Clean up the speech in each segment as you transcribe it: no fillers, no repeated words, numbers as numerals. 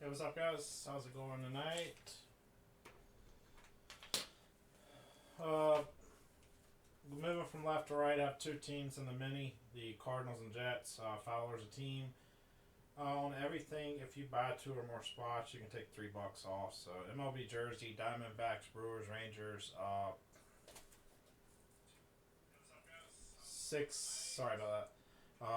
Hey, what's up, guys? How's it going tonight? Uh, Moving from left to right, I have two teams in the mini: the Cardinals and Jets. Fowler's a team. On everything, if you buy two or more spots, you can take $3 off. So MLB jersey, Diamondbacks, Brewers, Rangers. Six. Sorry about that.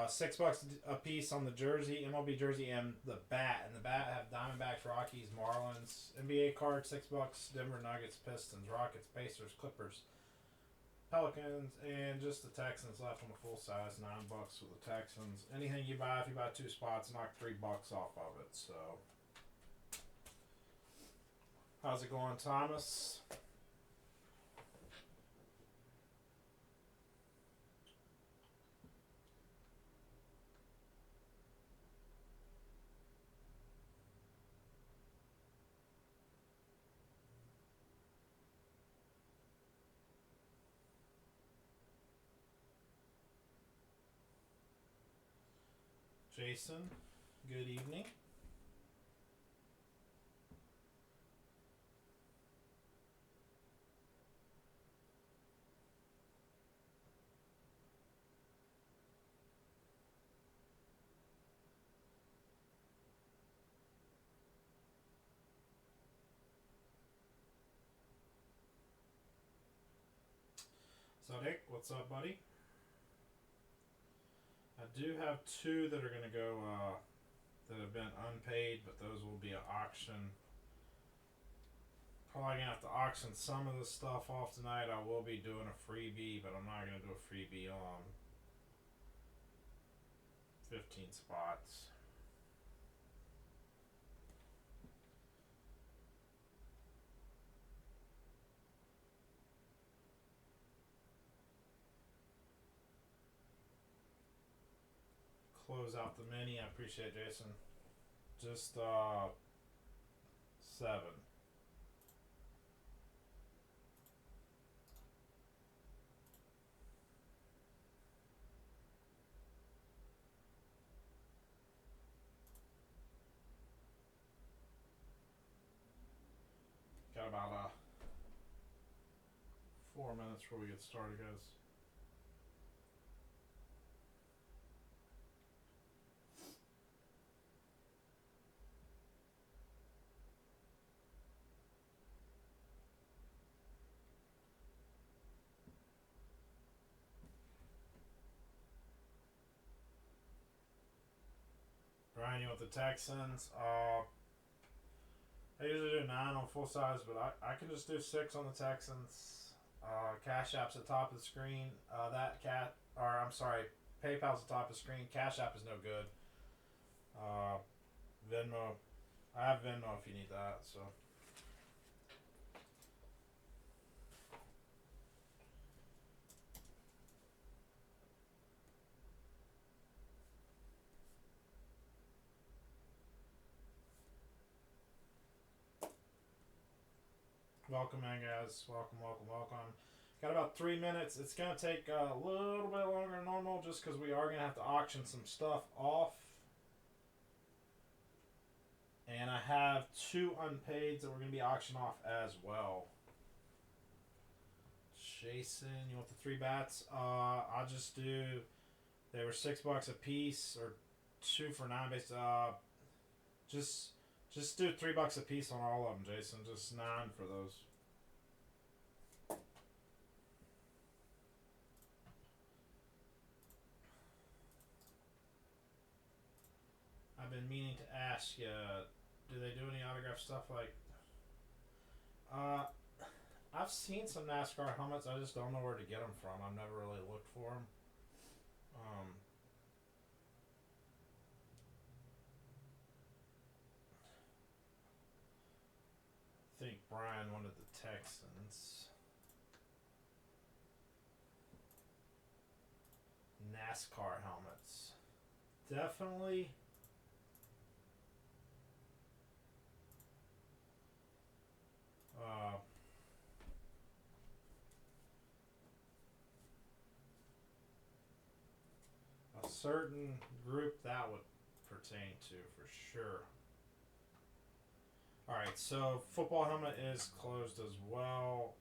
$6 a piece on the jersey, MLB jersey, and the bat. And the bat have Diamondbacks, Rockies, Marlins. NBA card, $6. Denver Nuggets, Pistons, Rockets, Pacers, Clippers, Pelicans, and just the Texans left on the full size, $9 for the Texans. Anything you buy, if you buy two spots, knock $3 off of it. So, how's it going, Thomas? Jason, good evening. Sadiq, what's up, buddy? I do have two that are going to go, that have been unpaid, but those will be an auction. Probably gonna have to auction some of the stuff off tonight. I will be doing a freebie, but I'm not gonna do a freebie on 15 spots. Close out the mini. I appreciate it, Jason. Just 7. Got about 4 minutes before we get started, guys. Brian, you want the Texans? I usually do 9 on full size, but I can just do 6 on the Texans. Cash App's at the top of the screen. PayPal's at the top of the screen. Cash App is no good. Venmo, I have Venmo if you need that. So. Welcome in, guys. Welcome. Got about 3 minutes. It's going to take a little bit longer than normal just because we are going to have to auction some stuff off. And I have 2 unpaids that we're going to be auctioning off as well. Jason, you want the 3 bats? I'll just do. They were $6 a piece, or 2 for 9 base. Just do $3 a piece on all of them, Jason. Just 9 for those. I've been meaning to ask you, do they do any autograph stuff like? I've seen some NASCAR helmets. I just don't know where to get them from. I've never really looked for them. I think Brian wanted the Texans. NASCAR helmets. Definitely. A certain group that would pertain to for sure. All right, so football helmet is closed as well.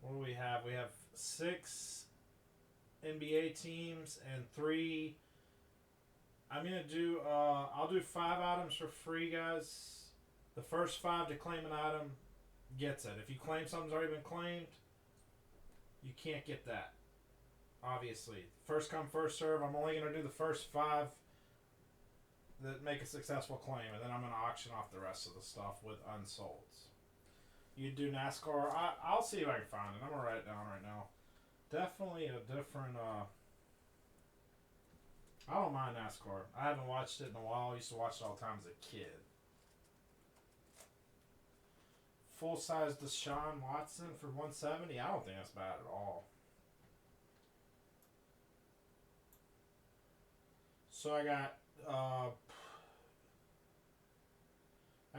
What do we have? We have 6 NBA teams and 3. I'm gonna do. I'll do 5 items for free, guys. The first 5 to claim an item gets it. If you claim something's already been claimed, you can't get that. Obviously, first come, first serve. I'm only gonna do the first 5 that make a successful claim, and then I'm gonna auction off the rest of the stuff with unsolds. You do NASCAR. I'll see if I can find it. I'm gonna write it down right now. Definitely a different. I don't mind NASCAR. I haven't watched it in a while. I used to watch it all the time as a kid. Full size Deshaun Watson for 170. I don't think that's bad at all. So I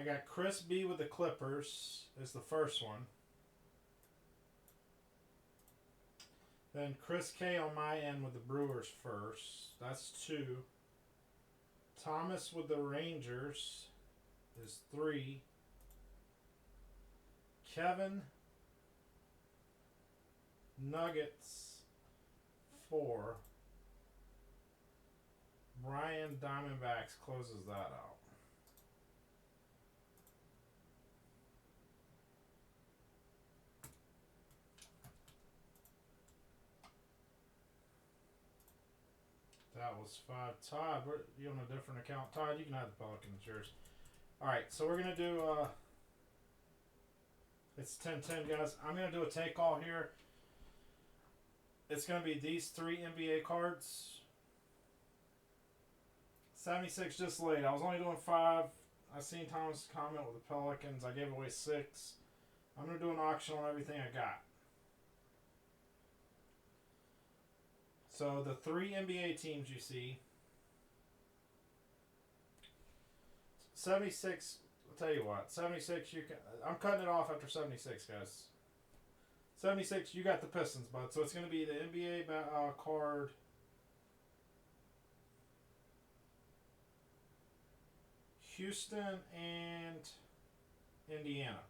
got Chris B with the Clippers is the first one. Then Chris K on my end with the Brewers first. That's 2. Thomas with the Rangers is 3. Kevin Nuggets 4. Brian Diamondbacks closes that out. That was 5. Todd, you on a different account? Todd, you can have the Pelicans, yours. Alright, so we're going to do, it's 10-10, guys. I'm going to do a take all here. It's going to be these 3 NBA cards. 76 just late. I was only doing 5. I seen Thomas comment with the Pelicans. I gave away 6. I'm going to do an auction on everything I got. So the 3 NBA teams you see. 76, I'll tell you what. 76, you can. I'm cutting it off after 76, guys. 76, you got the Pistons, bud. So it's going to be the NBA card. Houston and Indiana.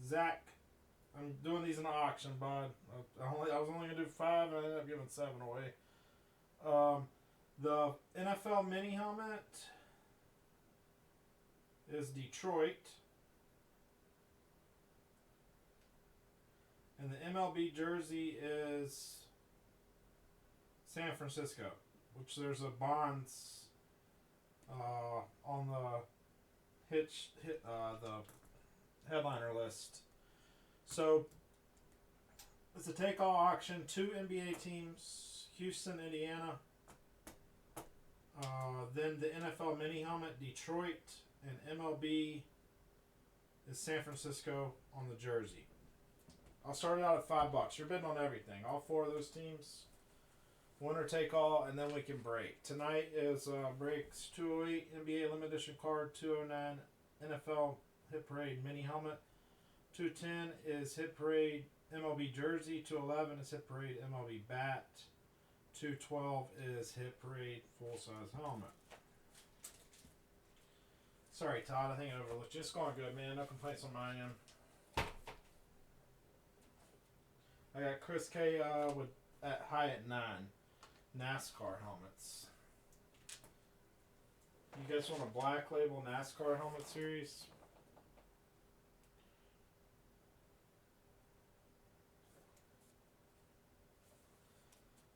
Zach, I'm doing these in the auction, bud. I was only gonna do 5, and I ended up giving 7 away. The NFL mini helmet is Detroit, and the MLB jersey is San Francisco, which there's a Bonds on the the headliner list. So it's a take-all auction. 2 NBA teams, Houston, Indiana. Then the NFL mini helmet, Detroit, and MLB is San Francisco on the jersey. I'll start it out at $5. You're bidding on everything. All 4 of those teams. Winner take all, and then we can break. Tonight is breaks 208 NBA limited edition card, 209 NFL Hit Parade mini helmet, 210 is Hit Parade MLB jersey, 211 is Hit Parade MLB bat, 212 is Hit Parade full size helmet. Sorry, Todd, I think I overlooked you. It's going good, man. No complaints on my end. I got Chris K with at high at 9. NASCAR helmets. You guys want a Black Label NASCAR helmet series?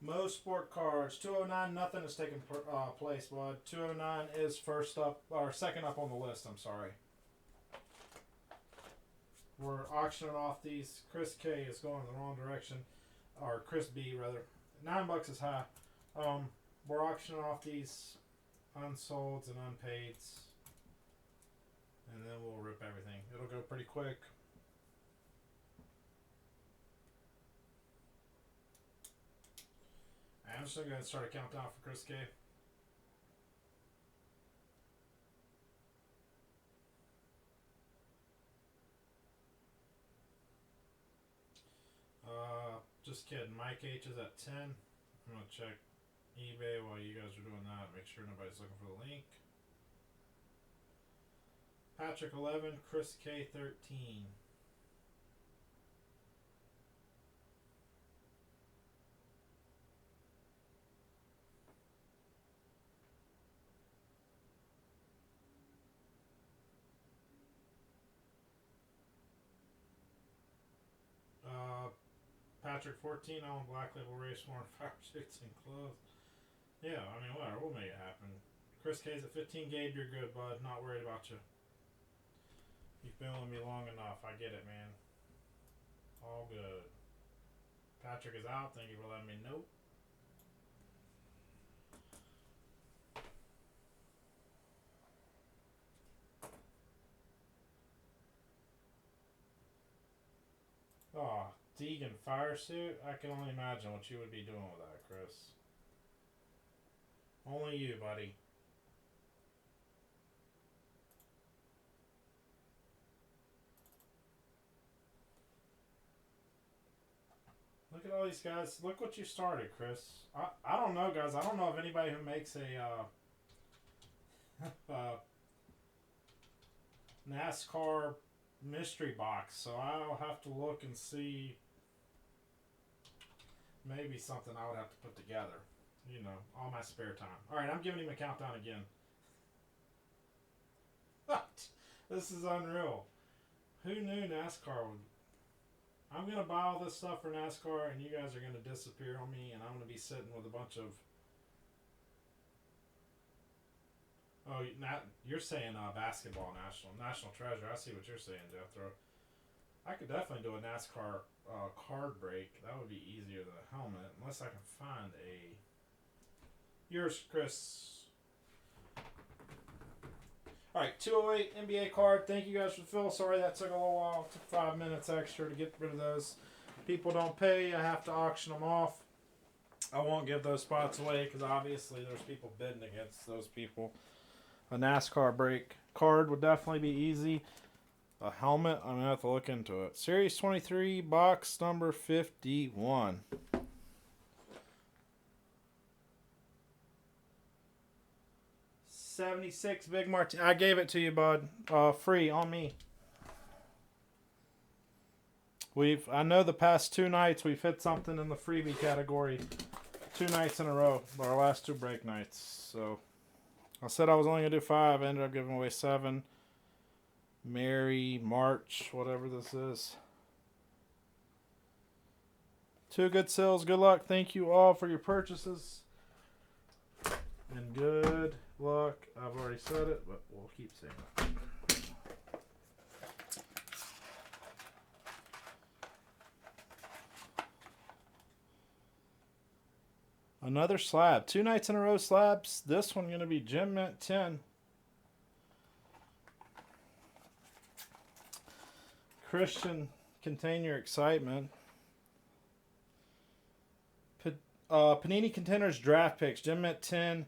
Most sport cards. 209, nothing is taking place, bud. 209 is first up, or second up on the list, I'm sorry. We're auctioning off these. Chris K is going in the wrong direction. Or Chris B, rather. $9 is high. We're auctioning off these unsolds and unpaids. And then we'll rip everything. It'll go pretty quick. I'm just going to start a countdown for Chris K. Just kidding. Mike H is at 10. I'm going to check eBay while you guys are doing that. Make sure nobody's looking for the link. Patrick 11, Chris K 13. Patrick 14, I want Black Label Race Worn Fire Suits and clothes. Yeah, I mean, whatever. We'll make it happen. Chris K's at 15. Gabe, you're good, bud. Not worried about you. You've been with me long enough. I get it, man. All good. Patrick is out. Thank you for letting me know. Oh, Deegan fire suit? I can only imagine what you would be doing with that, Chris. Only you, buddy. Look at all these guys. Look what you started, Chris. I don't know, guys. I don't know of anybody who makes a NASCAR mystery box. So I'll have to look and see. Maybe something I would have to put together. You know, all my spare time. Alright, I'm giving him a countdown again. This is unreal. Who knew NASCAR would... I'm going to buy all this stuff for NASCAR, and you guys are going to disappear on me, and I'm going to be sitting with a bunch of... Oh, you're saying basketball national treasure. I see what you're saying, Jethro. I could definitely do a NASCAR card break. That would be easier than a helmet, unless I can find a... Yours, Chris. Alright, 208 NBA card. Thank you guys for the fill. Sorry that took a little while. It took 5 minutes extra to get rid of those. People don't pay. I have to auction them off. I won't give those spots away because obviously there's people bidding against those people. A NASCAR break card would definitely be easy. A helmet, I'm going to have to look into it. Series 23, box number 51. $76 Big Martin. I gave it to you, bud. Free on me. I know the past 2 nights we've hit something in the freebie category. 2 nights in a row. Our last 2 break nights. So I said I was only going to do 5. I ended up giving away 7. Mary, March, whatever this is. 2 good sales. Good luck. Thank you all for your purchases. And good luck. I've already said it, but we'll keep saying it. Another slab. 2 nights in a row slabs. This one going to be Gem Mint 10. Christian, contain your excitement. Panini Contenders draft picks. Gem Mint 10.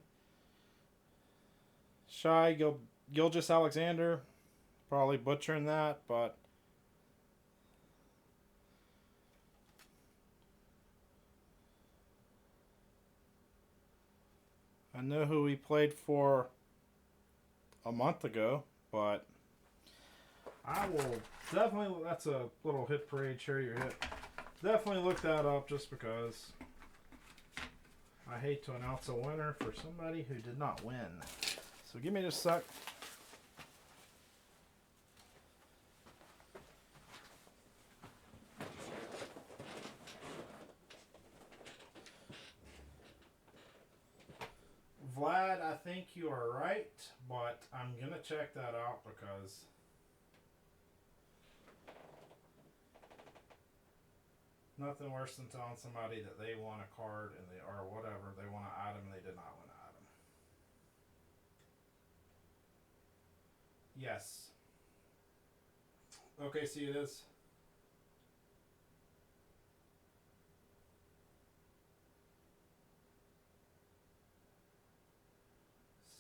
Shy Gilgis Alexander. Probably butchering that, but I know who he played for a month ago, but I will definitely, that's a little hit parade, share your hit. Definitely look that up just because I hate to announce a winner for somebody who did not win. So give me just a sec. Vlad, I think you are right, but I'm going to check that out because nothing worse than telling somebody that they want a card and they or whatever, they want an item and they did not win an item. Yes. Okay, see it is.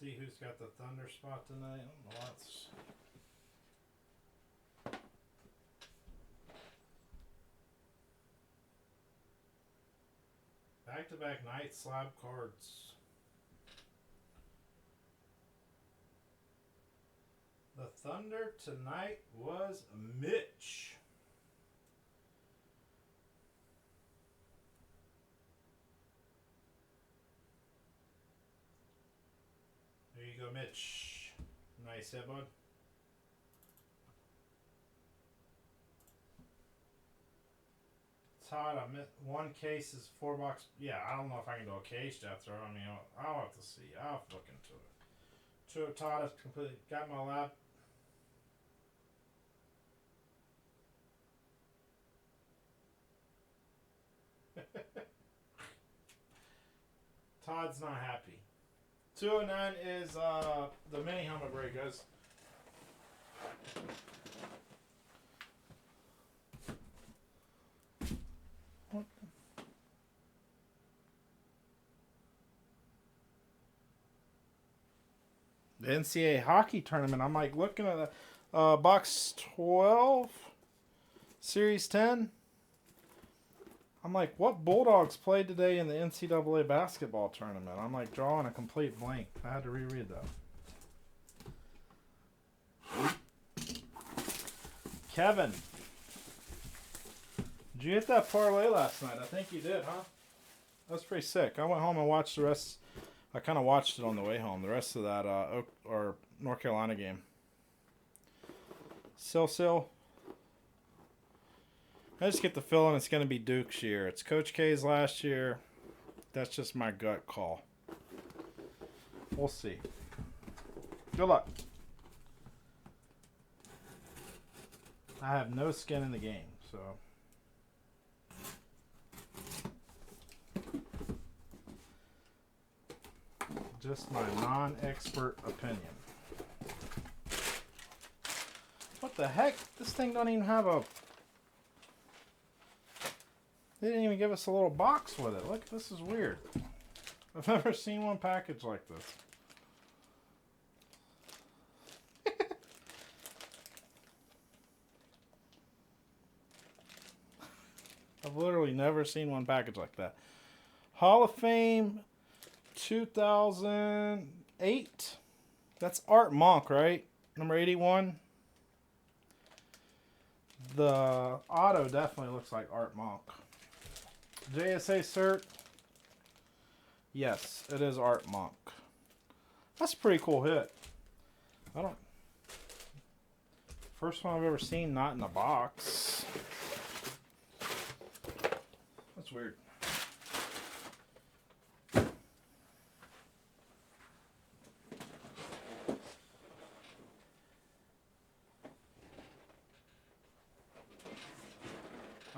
See who's got the thunder spot tonight. Oh, that's... Back-to-back night slab cards. The Thunder tonight was Mitch. There you go, Mitch. Nice hit, bud. Todd, one case is $4. Yeah, I don't know if I can do a case death throw. I mean, I'll have to see. I'll have to look into it. Todd has completely got my lap. Todd's not happy. 209 is the mini helmet break, guys. The NCAA hockey tournament. I'm like looking at the box 12, series 10. I'm like, what Bulldogs played today in the NCAA basketball tournament? I'm like drawing a complete blank. I had to reread that. Kevin, did you hit that parlay last night? I think you did, huh? That's pretty sick. I went home and watched the rest. I kind of watched it on the way home. The rest of that North Carolina game. Sil. I just get the feeling it's going to be Duke's year. It's Coach K's last year. That's just my gut call. We'll see. Good luck. I have no skin in the game, so. Just my non-expert opinion. What the heck? This thing don't even have a... They didn't even give us a little box with it. Look, this is weird. I've never seen one package like this. I've literally never seen one package like that. Hall of Fame 2008. That's Art Monk, right? Number 81. The auto definitely looks like Art Monk. JSA cert. Yes, it is Art Monk. That's a pretty cool hit. First one I've ever seen not in a box. That's weird.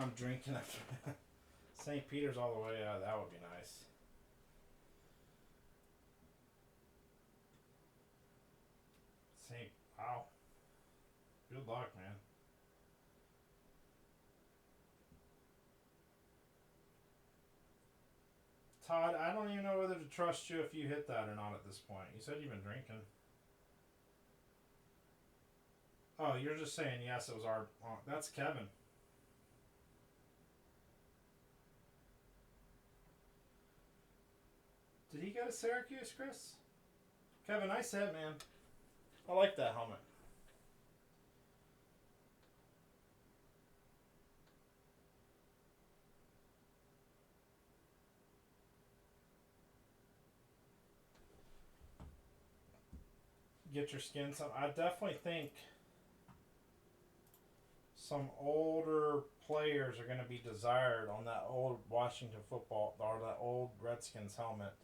I'm drinking after St. Peter's all the way. That would be nice. Wow. Good luck, man. Todd, I don't even know whether to trust you if you hit that or not at this point. You said you've been drinking. Oh, you're just saying yes, it was our... Oh, that's Kevin. Did he go to Syracuse, Chris? Kevin, nice hit, man. I like that helmet. Get your skin some. I definitely think some older players are going to be desired on that old Washington football or that old Redskins helmet.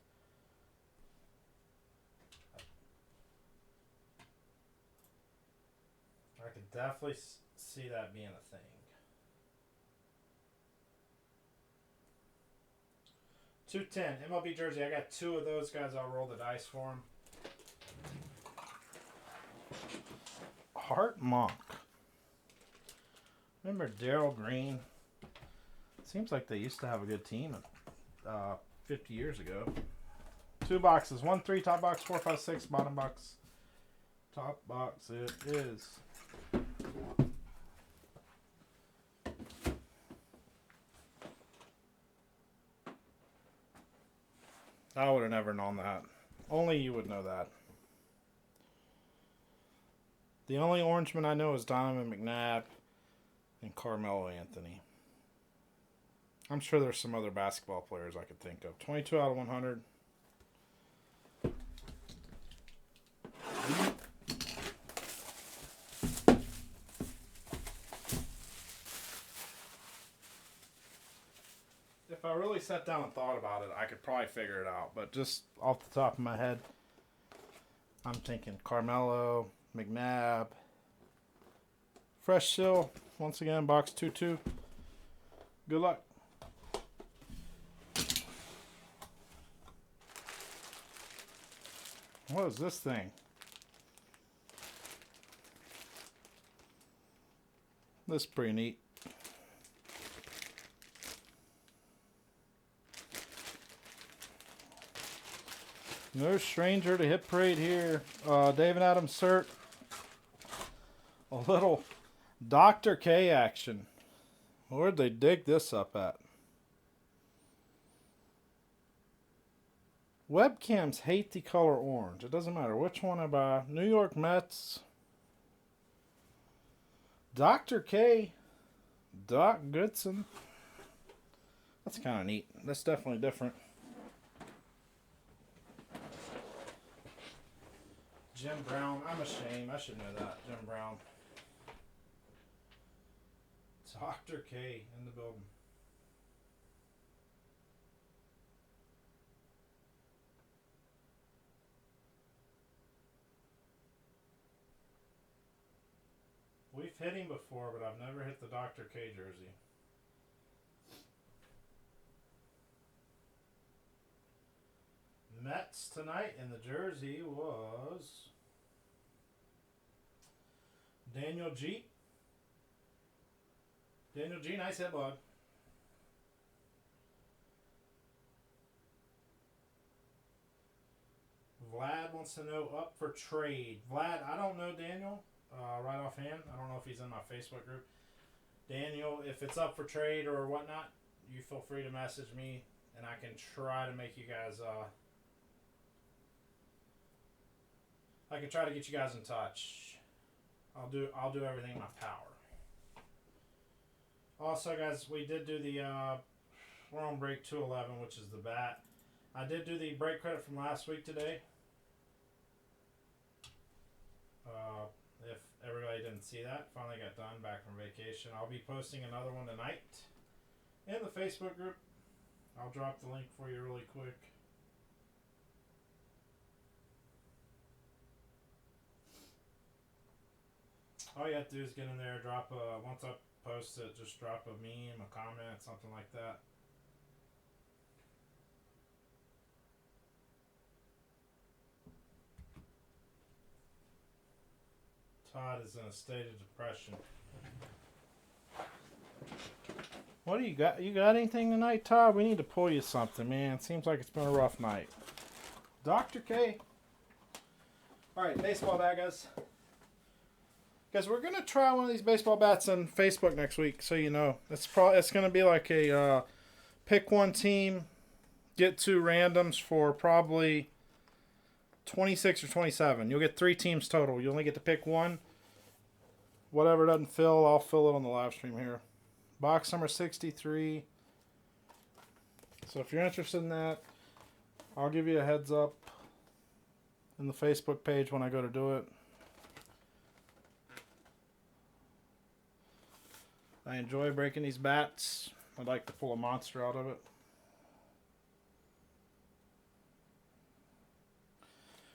I could definitely see that being a thing. 210 MLB jersey. I got two of those guys. I'll roll the dice for them. Art Monk. Remember Darryl Green? Seems like they used to have a good team 50 years ago. 2 boxes. 1, 3, top box, 4, 5, 6, bottom box. Top box it is. I would have never known that. Only you would know that. The only Orangeman I know is Donovan McNabb and Carmelo Anthony. I'm sure there's some other basketball players I could think of. 22 out of 100. If I really sat down and thought about it, I could probably figure it out. But just off the top of my head, I'm thinking Carmelo, McNabb, Fresh Sill, once again, box 2-2. Good luck. What is this thing? This is pretty neat. No stranger to Hit Parade here. David Adams cert. A little Dr. K action. Where'd they dig this up at? Webcams hate the color orange. It doesn't matter which one I buy. New York Mets. Dr. K. Doc Goodson. That's kind of neat. That's definitely different. Jim Brown. I'm ashamed. I should know that. Jim Brown. Dr. K in the building. We've hit him before, but I've never hit the Dr. K jersey. Mets tonight, and the jersey was Daniel G. Daniel G, nice hit, bud. Vlad wants to know up for trade. Vlad, I don't know Daniel right offhand. I don't know if he's in my Facebook group. Daniel, if it's up for trade or whatnot, you feel free to message me, and I can try to make you guys. I can try to get you guys in touch. I'll do everything in my power. Also, guys, we did do the we're on break 211, which is the bat. I did do the break credit from last week today. If everybody didn't see that, finally got done back from vacation. I'll be posting another one tonight in the Facebook group. I'll drop the link for you really quick. All you have to do is get in there, drop a, once I post it, just drop a meme, a comment, something like that. Todd is in a state of depression. What do you got? You got anything tonight, Todd? We need to pull you something, man. Seems like it's been a rough night. Dr. K. Alright, baseball bat, guys. Guys, we're going to try one of these baseball bats on Facebook next week, so you know. It's going to be like a pick one team, get two randoms for probably 26 or 27. You'll get 3 teams total. You only get to pick one. Whatever doesn't fill, I'll fill it on the live stream here. Box number 63. So if you're interested in that, I'll give you a heads up in the Facebook page when I go to do it. I enjoy breaking these bats. I'd like to pull a monster out of it.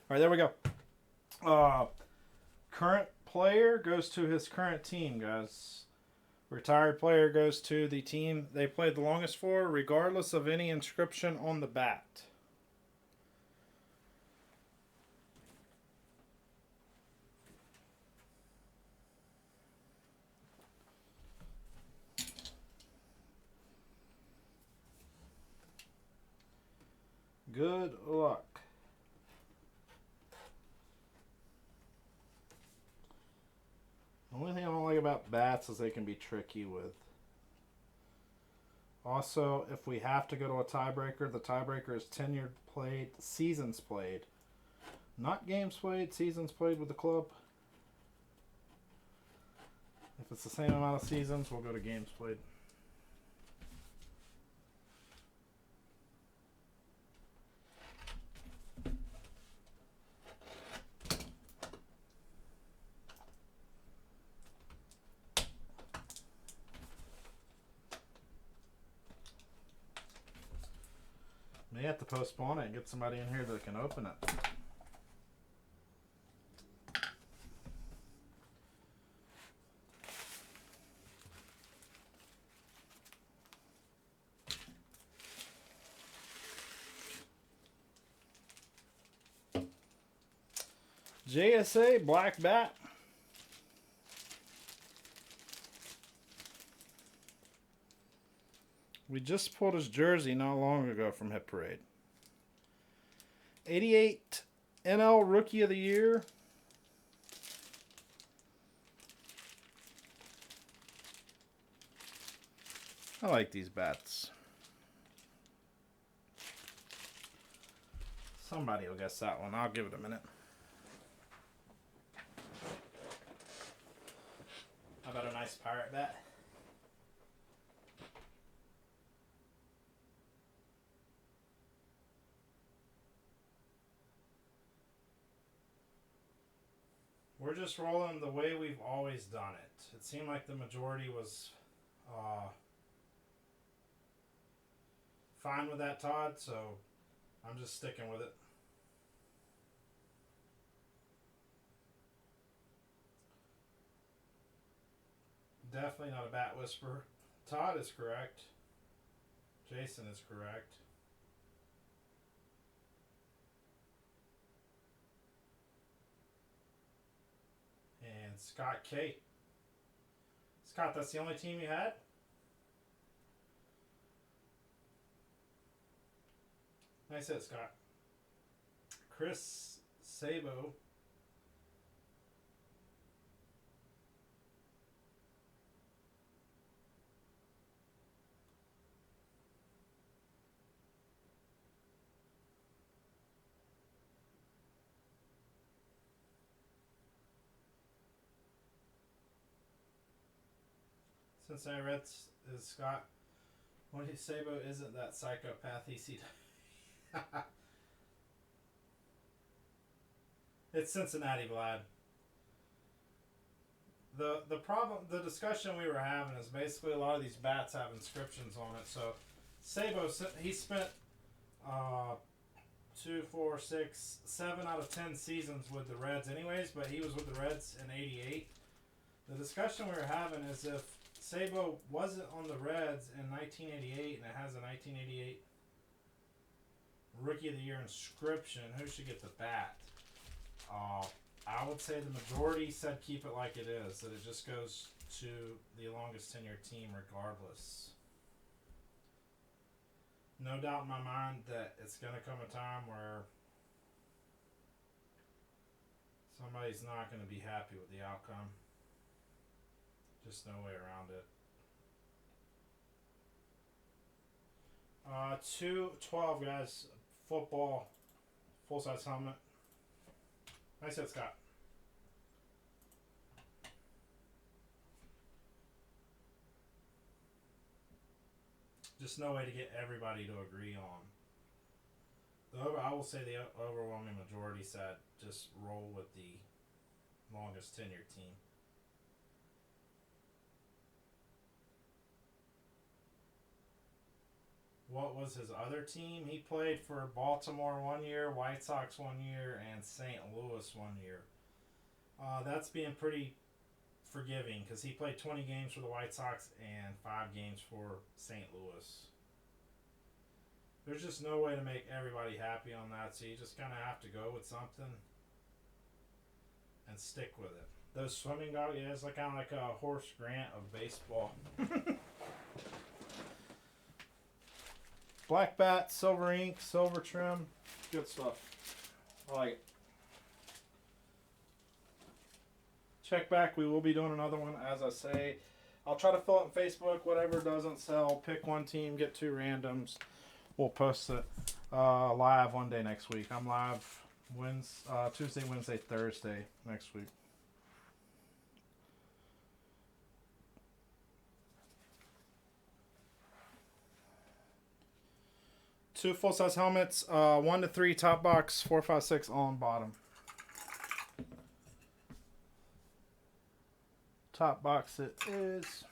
All right, there we go. Current player goes to his current team, guys. Retired player goes to the team they played the longest for, regardless of any inscription on the bat. Good luck. The only thing I don't like about bats is they can be tricky with Also, if we have to go to a tiebreaker, the tiebreaker is tenure played, seasons played. Not games played, seasons played with the club. If it's the same amount of seasons, we'll go to games played. May have to postpone it and get somebody in here that can open it. JSA Black Bat. We just pulled his jersey not long ago from Hit Parade. 88 NL Rookie of the Year. I like these bats. Somebody will guess that one. I'll give it a minute. How about a nice pirate bat? We're just rolling the way we've always done it. It seemed like the majority was fine with that, Todd, so I'm just sticking with it. Definitely not a bat whisperer. Todd is correct. Jason is correct. And Scott K. Scott, that's the only team you had? Nice hit, Scott. Chris Sabo. Cincinnati Reds is Scott. When Sabo isn't that psychopath ECW. It's Cincinnati, Vlad. The problem, the discussion we were having is basically a lot of these bats have inscriptions on it. So Sabo, he spent 2, 4, 6, 7 out of 10 seasons with the Reds anyways, but he was with the Reds in 88. The discussion we were having is if Sabo wasn't on the Reds in 1988 and it has a 1988 Rookie of the Year inscription, who should get the bat? I would say the majority said keep it like it is, that it just goes to the longest tenured team regardless. No doubt in my mind that it's going to come a time where somebody's not going to be happy with the outcome. Just no way around it. 212 guys, football, full size helmet. Nice hit, Scott. Just no way to get everybody to agree on. I will say the overwhelming majority said just roll with the longest tenured team. What was his other team? He played for Baltimore 1 year, White Sox 1 year, and St. Louis 1 year. That's being pretty forgiving because he played 20 games for the White Sox and 5 games for St. Louis. There's just no way to make everybody happy on that, so you just kind of have to go with something and stick with it. Those swimming goggles, yeah, it's like kind of like a Horace Grant of baseball. Black bat, silver ink, silver trim. Good stuff. I like it. Check back. We will be doing another one, as I say. I'll try to fill it in Facebook. Whatever doesn't sell, pick one team, get 2 randoms. We'll post it live one day next week. I'm live Tuesday, Wednesday, Thursday next week. Two full-size helmets, 1 to 3 top box, 4, 5, 6 on bottom. Top box it is.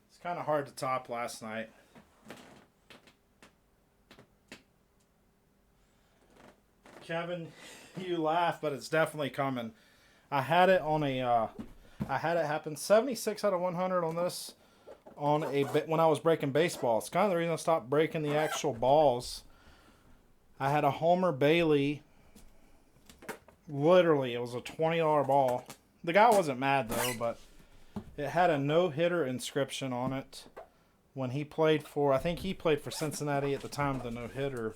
It's kind of hard to top last night. Kevin, you laugh, but it's definitely coming. I had it on I had it happen 76 out of 100 on this. When I was breaking baseballs. It's kind of the reason I stopped breaking the actual balls. I had a Homer Bailey. Literally, it was a $20 ball. The guy wasn't mad though, but it had a no-hitter inscription on it. When he played for, I think he played for Cincinnati at the time of the no-hitter.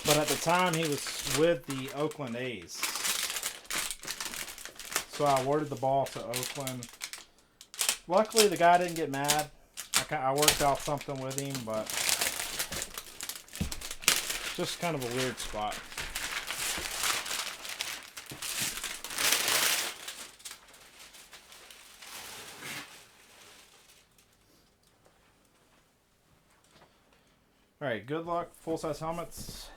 But at the time, he was with the Oakland A's. So I awarded the ball to Oakland. Luckily, the guy didn't get mad. I worked out something with him, but just kind of a weird spot. All right, good luck. Full-size helmets.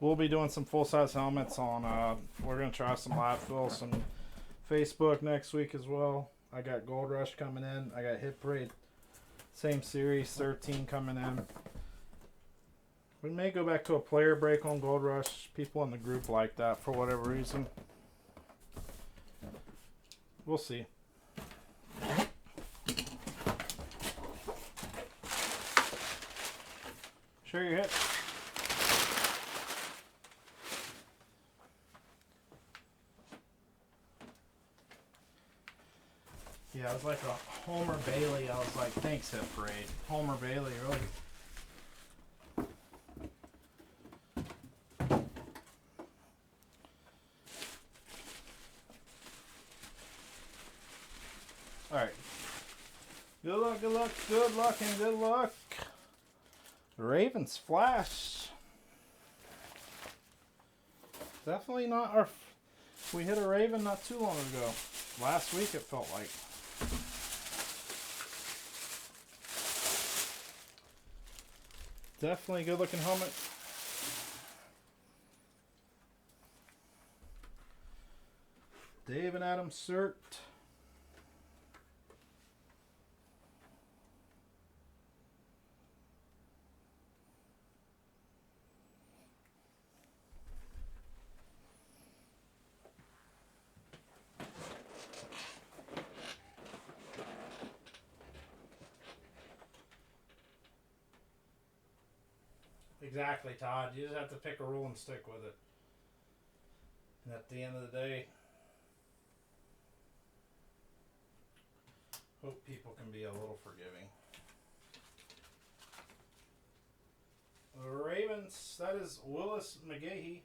We'll be doing some full-size helmets on, we're going to try some live fill, some Facebook next week as well. I got Gold Rush coming in. I got Hit Parade, same series, 13 coming in. We may go back to a player break on Gold Rush. People in the group like that for whatever reason. We'll see. Sure your hit. Yeah, it was like a Homer Bailey. I was like, thanks, Hit Parade. Homer Bailey, really. Alright. Good luck, good luck, good luck, and good luck. Ravens Flash. Definitely not our... We hit a Raven not too long ago. Last week it felt like. Definitely a good looking helmet. Dave and Adam Cert. Exactly, Todd. You just have to pick a rule and stick with it. And at the end of the day, hope people can be a little forgiving. The Ravens, that is Willis McGahee.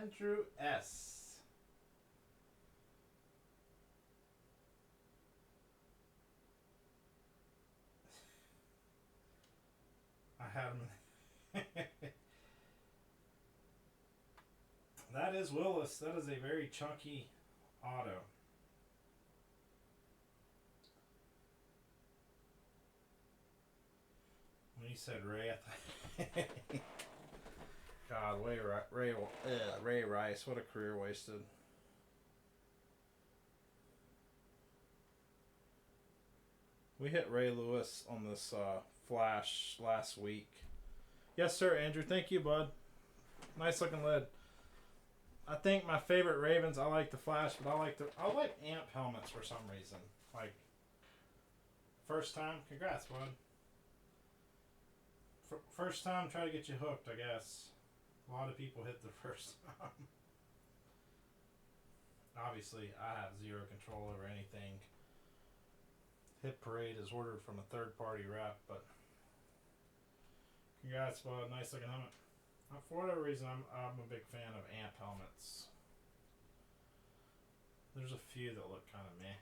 Andrew S. I had him. That is Willis. That is a very chunky auto. When you said Ray, I thought... God, God, Ray Rice. What a career wasted. We hit Ray Lewis on this flash last week. Yes, sir, Andrew. Thank you, bud. Nice looking lid. I think my favorite Ravens. I like the flash, but I like amp helmets for some reason. Like first time, congrats, bud. First time, try to get you hooked. I guess a lot of people hit the first time. Obviously, I have zero control over anything. Hit Parade is ordered from a third-party rep, but congrats, bud. Nice looking helmet. For whatever reason, I'm a big fan of amp helmets. There's a few that look kind of meh.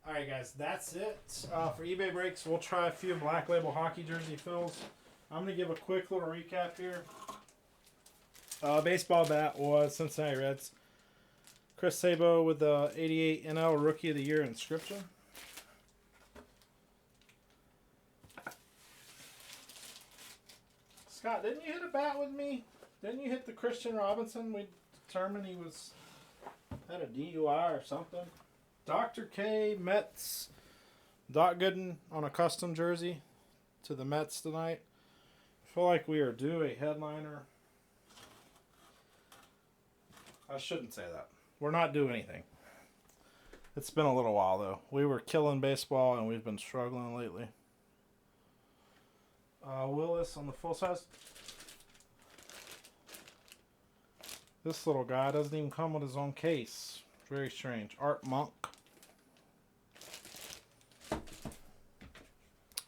Alright, guys, that's it for eBay breaks. We'll try a few Black Label hockey jersey fills. I'm going to give a quick little recap here. Baseball bat was Cincinnati Reds. Chris Sabo with the 88 NL Rookie of the Year inscription. Scott, didn't you hit a bat with me? Didn't you hit the Christian Robinson? We determined he had a DUI or something. Dr. K, Mets. Doc Gooden on a custom jersey to the Mets tonight. I feel like we are due a headliner. I shouldn't say that. We're not due anything. It's been a little while, though. We were killing baseball, and we've been struggling lately. Willis on the full size. This little guy doesn't even come with his own case. Very strange. Art Monk.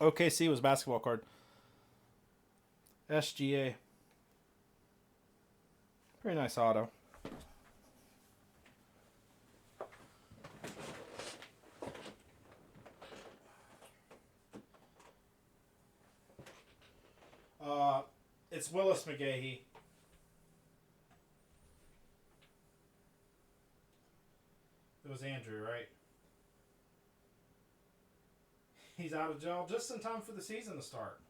OKC was basketball card. SGA. Pretty nice auto. It's Willis McGahee. It was Andrew, right? He's out of jail just in time for the season to start.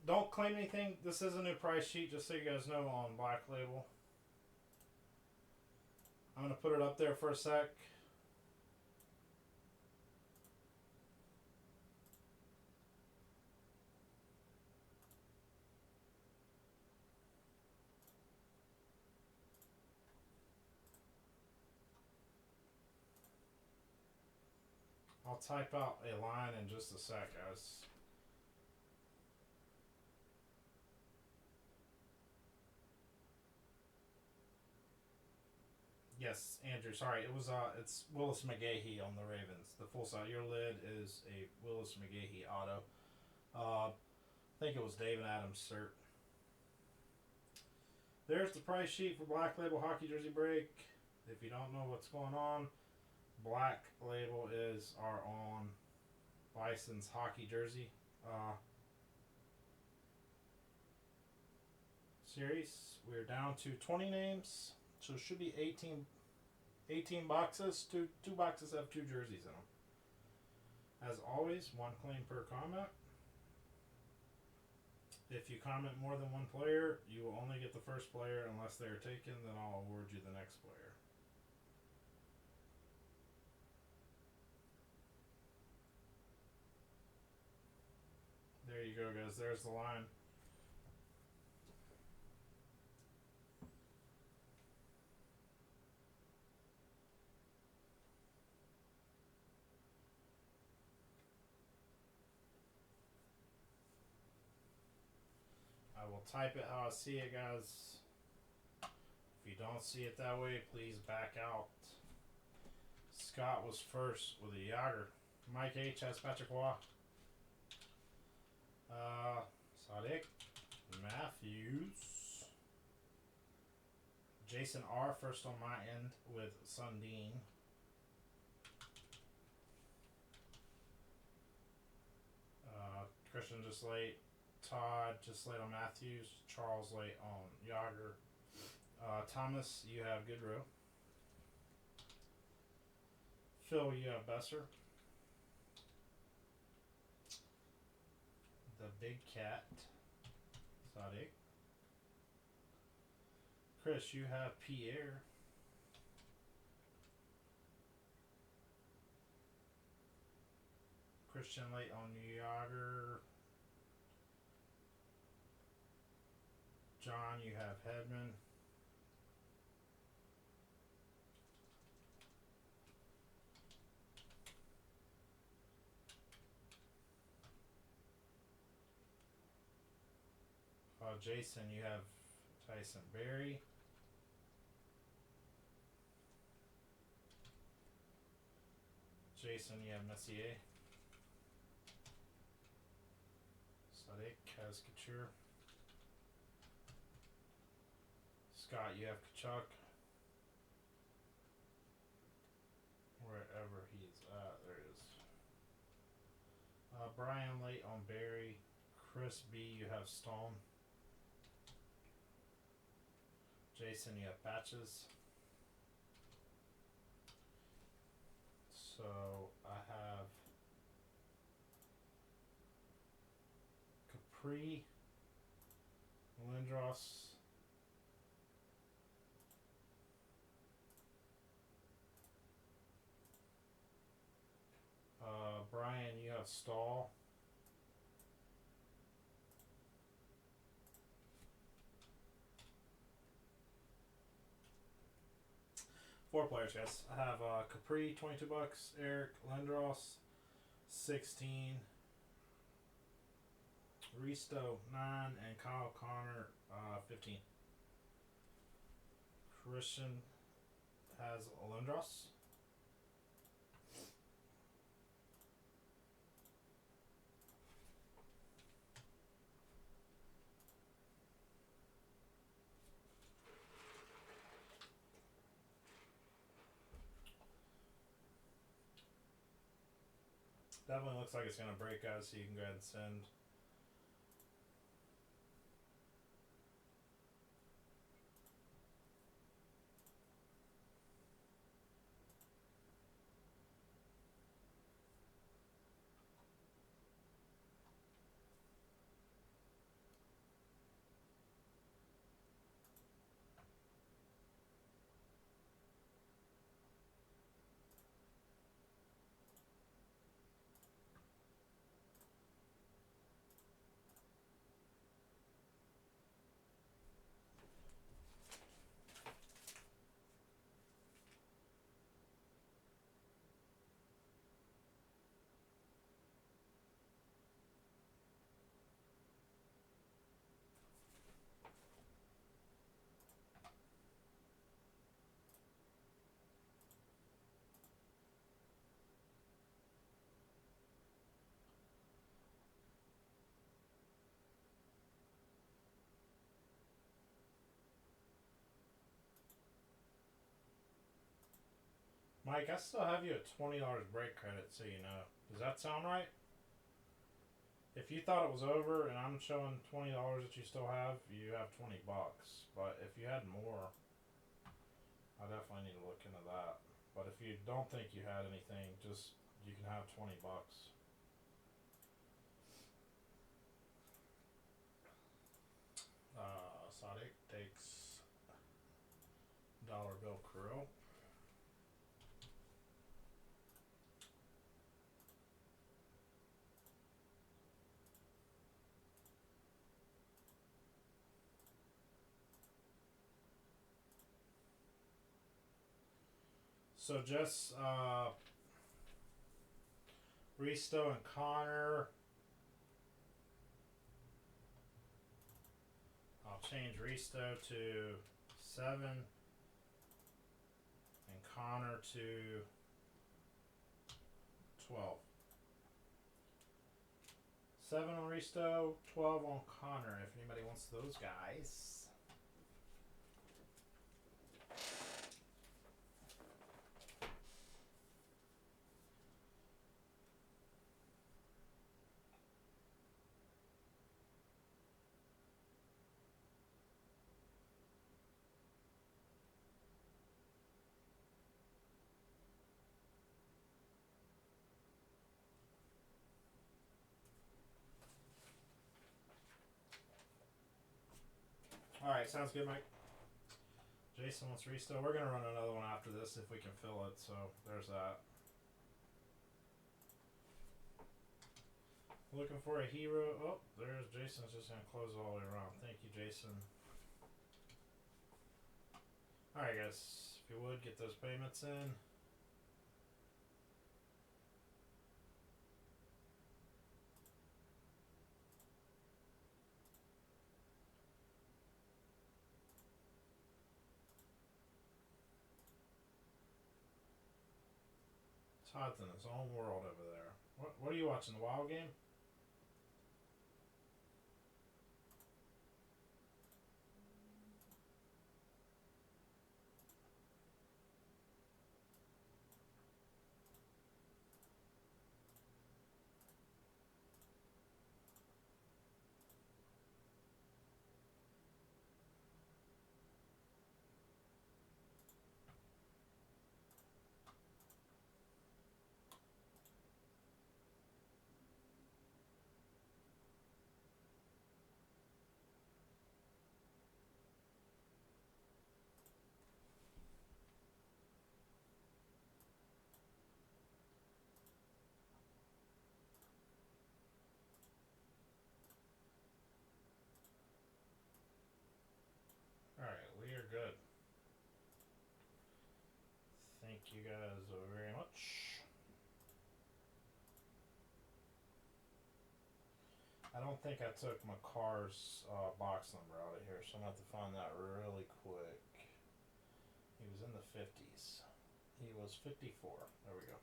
Don't claim anything. This is a new price sheet, just so you guys know, on Black Label. I'm going to put it up there for a sec. I'll type out a line in just a sec, guys. Yes, Andrew. Sorry, it's Willis McGahee on the Ravens. The full size. Your lid is a Willis McGahee auto. I think it was David Adams cert. There's the price sheet for Black Label hockey jersey break. If you don't know what's going on, Black Label is our own Bison's hockey jersey series. We're down to 20 names, so it should be 18 boxes. Two boxes have 2 jerseys in them. As always, 1 claim per comment. If you comment more than 1 player, you will only get the first player unless they are taken. Then I'll award you the next player. There you go, guys. There's the line. I will type it how I see it, guys. If you don't see it that way, please back out. Scott was first with a Yager. Mike H has Patrick Waugh. Sadiq Matthews. Jason R. first on my end with Sundin. Christian just late. Todd just late on Matthews. Charles late on Yager. Thomas, you have Goodrow. Phil, you have Besser. The Big Cat Sadiq. Chris, you have Pierre. Christian Late on Yager. John, you have Hedman. Jason, you have Tyson Berry. Jason, you have Messier. Sadiq has Couture. Scott, you have Kachuk. Wherever he's at, there it is. Brian Late on Berry. Chris B, you have Stone. Jason, you have Patches. So I have Capri, Lindros, Brian, you have Stahl. Four players, guys. I have Capri, $22. Eric Lindros, 16. Risto, 9. And Kyle Connor, 15. Christian has Lindros. Definitely looks like it's going to break out, so you can go ahead and send. Mike, I still have you at $20 break credit, so you know. Does that sound right? If you thought it was over and I'm showing $20 that you still have, you have $20. But if you had more, I definitely need to look into that. But if you don't think you had anything, just you can have $20. Sadiq takes dollar bill Kirill. So just Risto and Connor. I'll change Risto to 7 and Connor to 12. 7 on Risto, 12 on Connor, if anybody wants those guys. Alright, sounds good, Mike. Jason wants resto. We're going to run another one after this if we can fill it, so there's that. Looking for a hero. Oh, there's Jason's just going to close all the way around. Thank you, Jason. Alright, guys. If you would, get those payments in. Todd's in his own world over there. What are you watching? The Wild game? Alright, we are good. Thank you guys very much. I don't think I took McCarr's box number out of here, so I'm going to have to find that really quick. He was in the 50s. He was 54. There we go.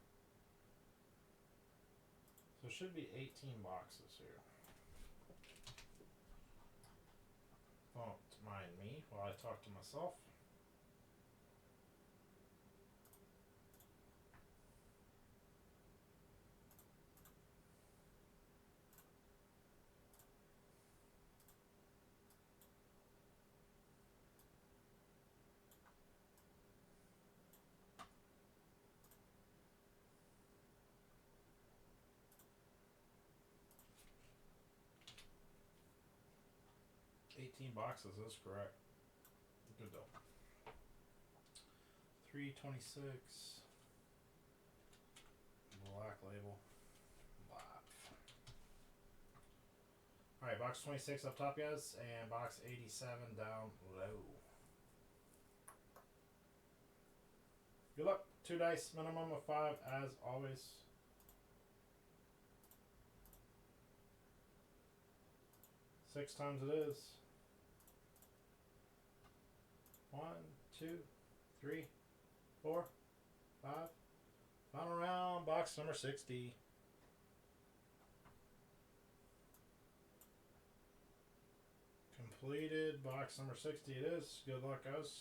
So it should be 18 boxes here. Don't mind me while I talk to myself. Boxes is correct. Good though. 326. Black label. Black. Alright, box 26 up top, guys, and box 87 down low. Good luck. 2 dice, minimum of 5 as always. Six times it is. 1, 2, 3, 4, 5. Final round, box number 60. Completed, box number 60 it is. Good luck, guys.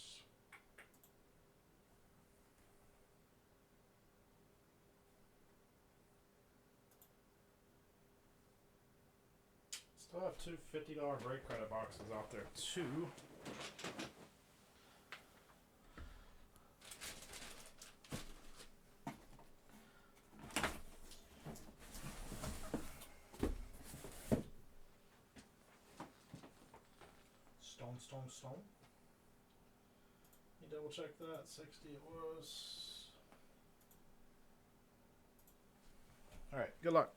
Still have two $50 break credit boxes out there too. Stone. Let me double check that. 60 it was. Alright, good luck.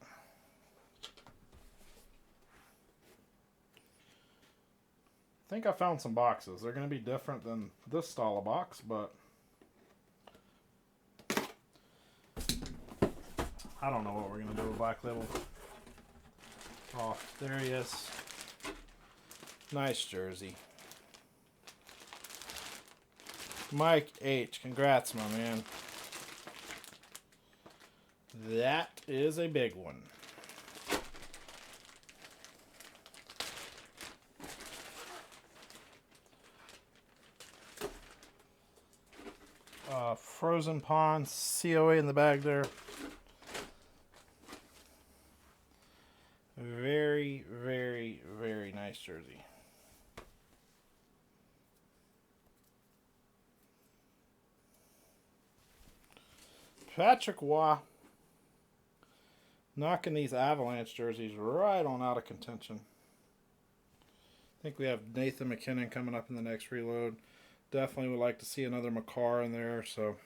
I think I found some boxes. They're going to be different than this style of box, but I don't know what we're going to do with Black Label. Oh, there he is. Nice jersey. Mike H. Congrats, my man. That is a big one. Frozen Pond, COA in the bag there. Very, very, very nice jersey. Patrick Waugh knocking these Avalanche jerseys right on out of contention. I think we have Nathan McKinnon coming up in the next reload. Definitely would like to see another McCarr in there. So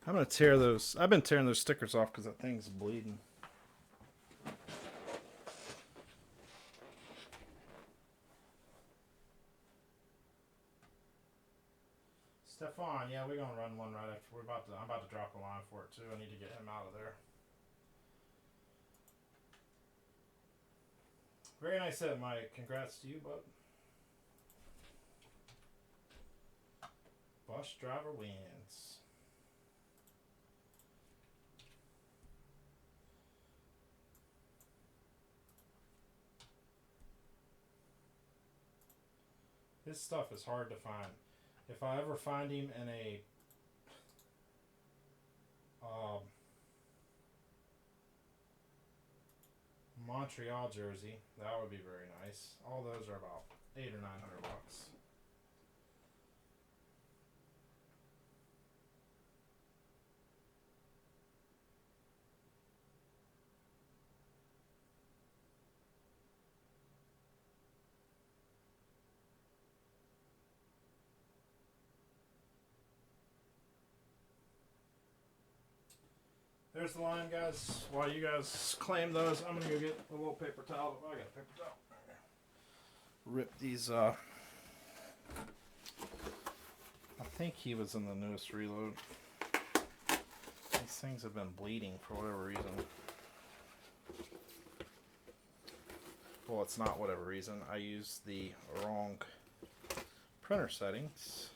I'm gonna tear those. I've been tearing those stickers off because that thing's bleeding. Stefan, yeah, we're gonna run one right after I'm about to drop a line for it too. I need to get him out of there. Very nice hit, Mike. Congrats to you, bud. Bus driver wins. His stuff is hard to find. If I ever find him in a Montreal jersey, that would be very nice. All those are about $800 or $900. There's the line, guys. While you guys claim those, I'm gonna go get a little paper towel. Oh, I got a paper towel. Rip these. I think he was in the newest reload. These things have been bleeding for whatever reason. Well, it's not whatever reason. I used the wrong printer settings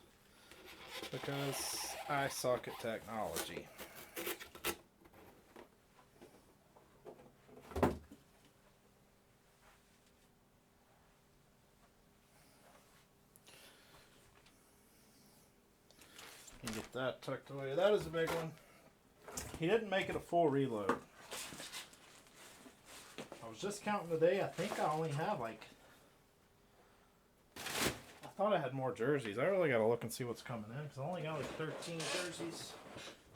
because I suck at technology. Get that tucked away. That is a big one. He didn't make it a full reload. I was just counting today. I think I only have I thought I had more jerseys. I really got to look and see what's coming in because I only got 13 jerseys.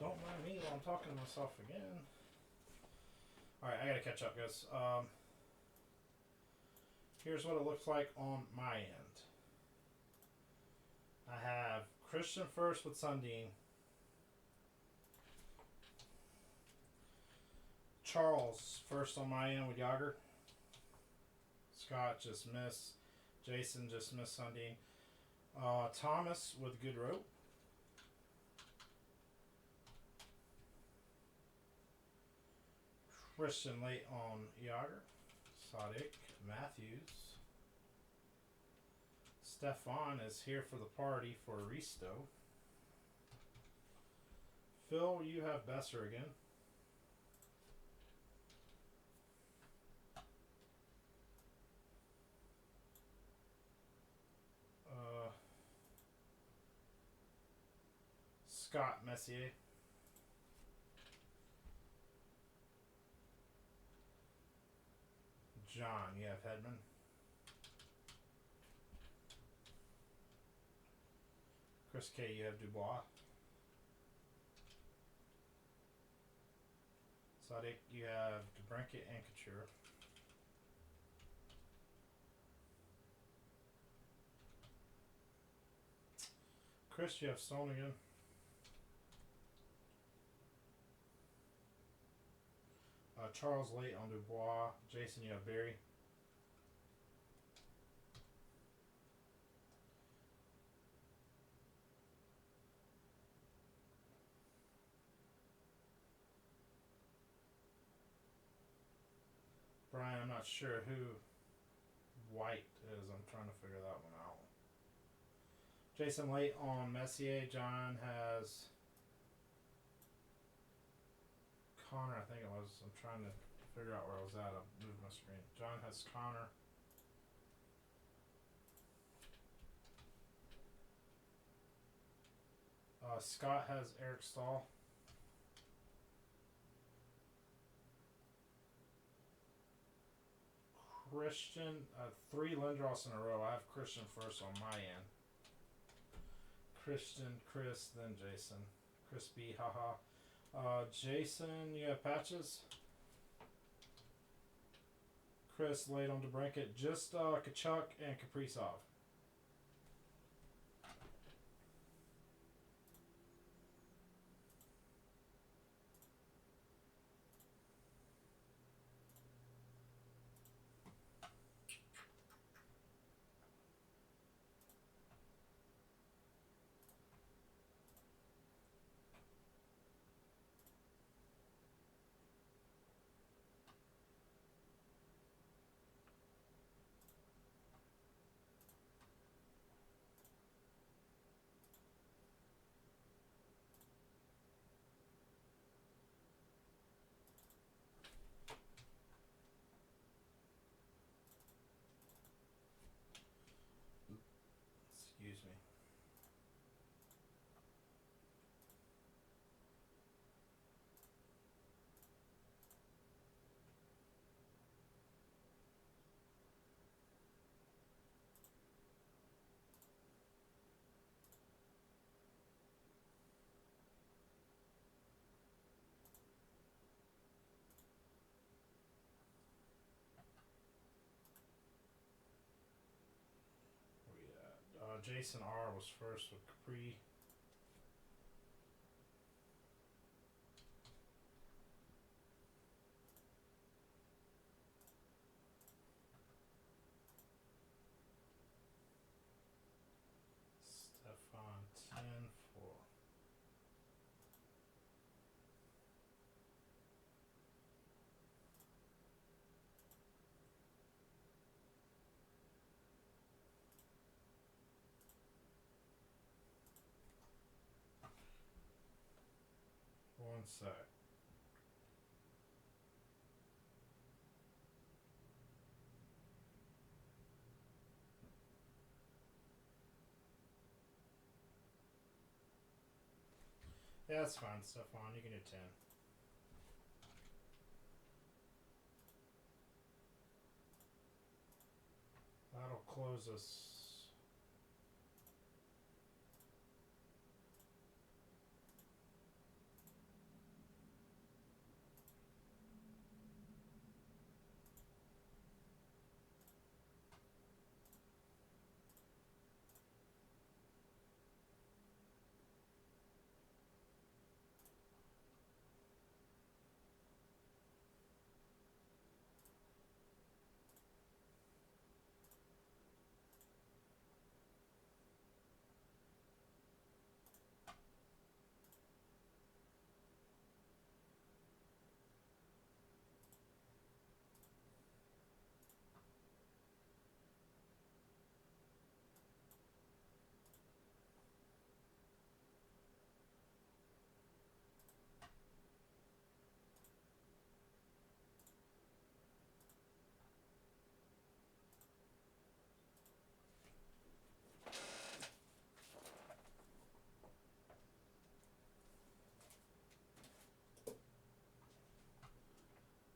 Don't mind me while I'm talking to myself again. Alright, I got to catch up, guys. Here's what it looks like on my end. I have Christian first with Sundin. Charles first on my end with Yager. Scott just missed. Jason just missed Sundin. Thomas with Goodrow. Christian late on Yager. Sadiq Matthews. Stefan is here for the party for Risto. Phil, you have Besser again. Scott Messier. John, you have Hedman. Chris K, you have Dubois. Sadiq, you have DeBrincat and Couture. Chris, you have Stone again. Charles late on Dubois. Jason, you have Barry. Brian, I'm not sure who White is. I'm trying to figure that one out. Jason late on Messier. John has Connor, I think it was. I'm trying to figure out where I was at. I moved my screen. John has Connor. Scott has Eric Stahl. Christian, 3 Lindros in a row. I have Christian first on my end. Christian, Chris, then Jason. Chris B, haha. Jason, you have Patches? Chris laid on DeBrincat. Just Kachuk and Kaprizov. Excuse me. Jason R was first with Capri. Stefan 10-4. One sec. Yeah, that's fine, Stefan. You can do 10. That'll close us.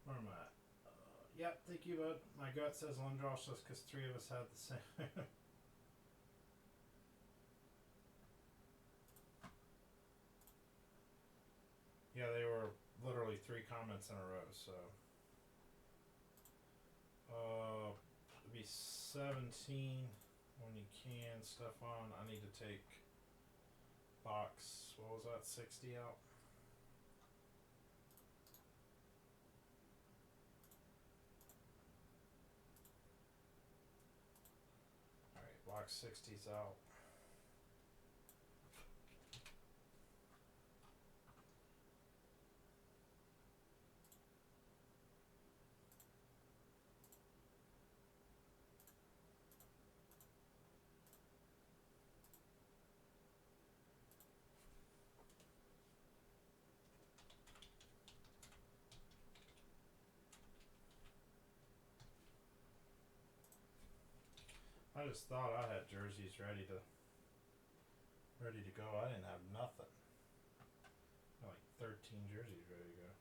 Where am I at? Yep, thank you, bud. My gut says Lindros just because 3 of us had the same. Yeah, they were literally 3 comments in a row, so. It'd be 17 when you can, Stefan. I need to take box, what was that, 60 out? Alright, box 60's out. I just thought I had jerseys ready to go. I didn't have nothing. I had like 13 jerseys ready to go. I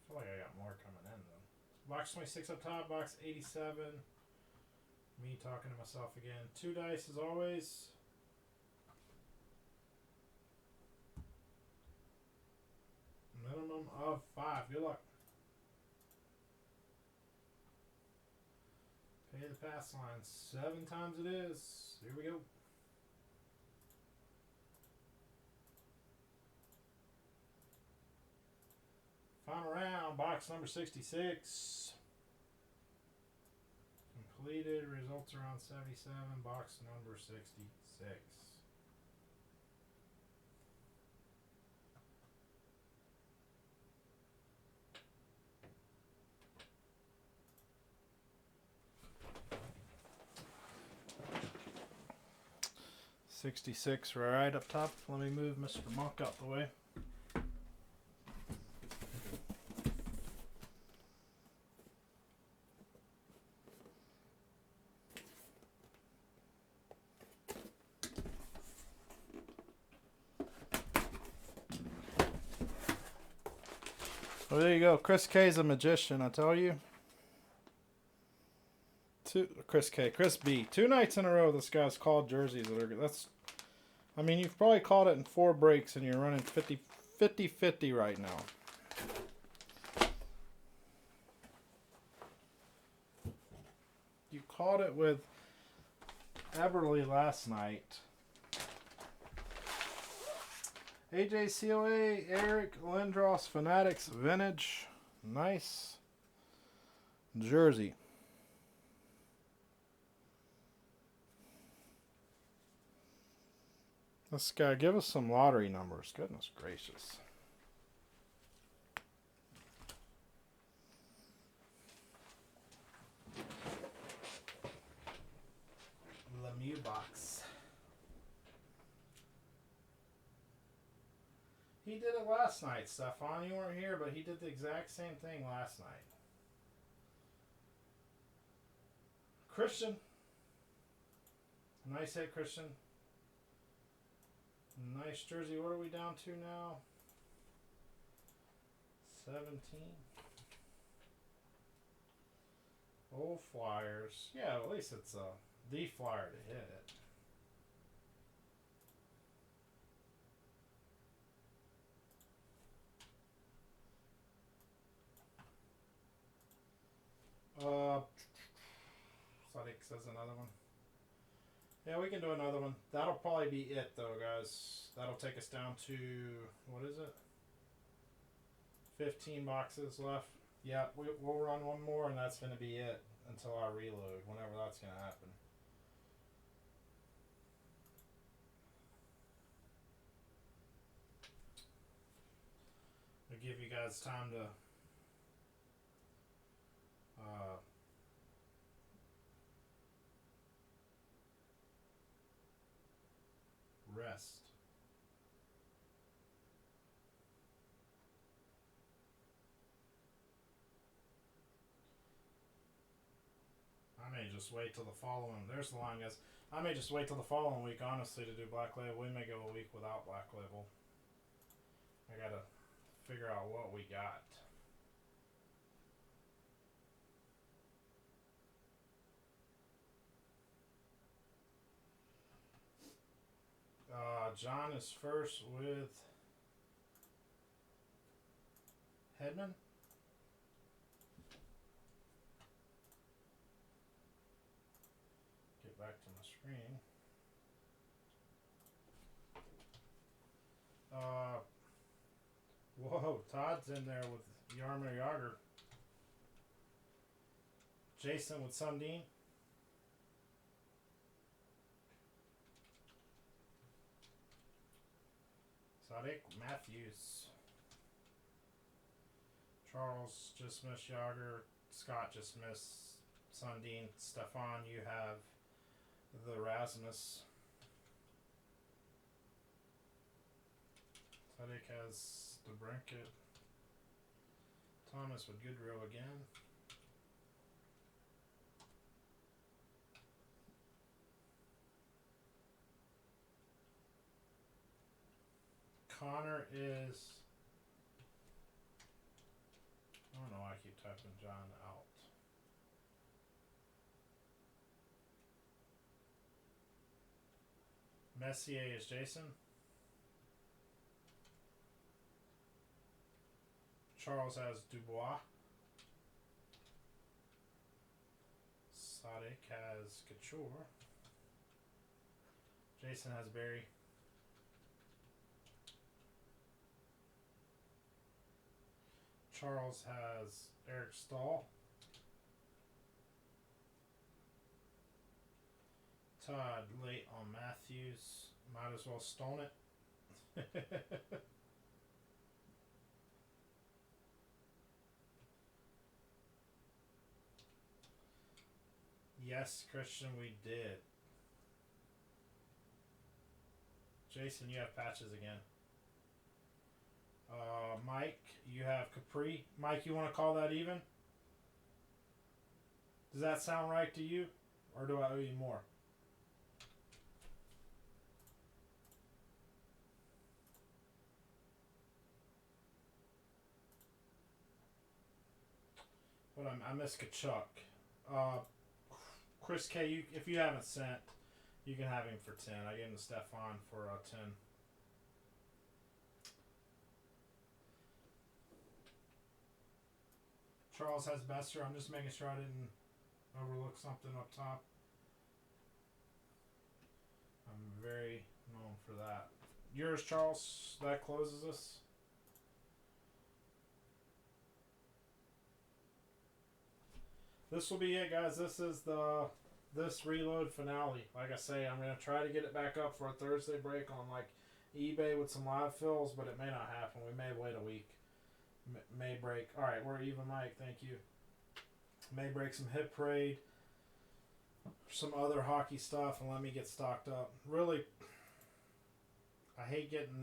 feel like I got more coming in though. Box 26 up top, box 87. Me talking to myself again. 2 dice as always. Minimum of 5. Good luck. me the pass line. 7 times it is. Here we go. Final round, box number 66. Completed, results are on 77, box number 66. $66 right up top. Let me move Mr. Monk out the way. Well, there you go. Chris K's a magician, I tell you. Chris B. 2 nights in a row this guy's called jerseys that are good. I mean, you've probably called it in 4 breaks and you're running 50-50 right now. You called it with Eberle last night. AJ COA, Eric Lindros, Fanatics, Vintage. Nice jersey. This guy, give us some lottery numbers. Goodness gracious. Lemieux box. He did it last night, Stefan. You weren't here, but he did the exact same thing last night. Christian. Nice hit, Christian. Nice jersey. What are we down to now? 17. Old Flyers. Yeah, at least it's the Flyer to hit it. Sadik says another one. Yeah, we can do another one. That'll probably be it, though, guys. That'll take us down to, what is it? 15 boxes left. Yeah, we'll run one more, and that's going to be it until I reload, whenever that's going to happen. I'll give you guys time to rest. I may just wait till the following. There's the line, guys. I may just wait till the following week, honestly, to do Black Label. We may go a week without Black Label. I gotta figure out what we got. John is first with Hedman. Get back to my screen. Whoa, Todd's in there with Jaromir Jagr. Jason with Sundin. Sadik Matthews. Charles just missed Jagr. Scott just missed Sundin. Stefan, you have the Rasmus. Sadik has the Brinket. Thomas with Goodrow again. Connor is, I don't know why I keep typing John out. Messier is Jason. Charles has Dubois. Sadiq has Couture. Jason has Barry. Charles has Eric Stahl. Todd late on Matthews. Might as well stone it. Yes, Christian, we did. Jason, you have patches again. Mike, you have Capri. Mike, you want to call that even? Does that sound right to you? Or do I owe you more? But I missed Kachuk. Chris K, if you haven't sent, you can have him for 10. I gave him to Stefan for 10. Charles has Besser. I'm just making sure I didn't overlook something up top. I'm very known for that. Yours, Charles, that closes us. This will be it, guys. This is this reload finale. Like I say, I'm gonna try to get it back up for a Thursday break on like eBay with some live fills, but it may not happen. We may wait a week. May break. All right, we're even, Mike. Thank you. May break some Hit Parade, some other hockey stuff, and let me get stocked up. Really, I hate getting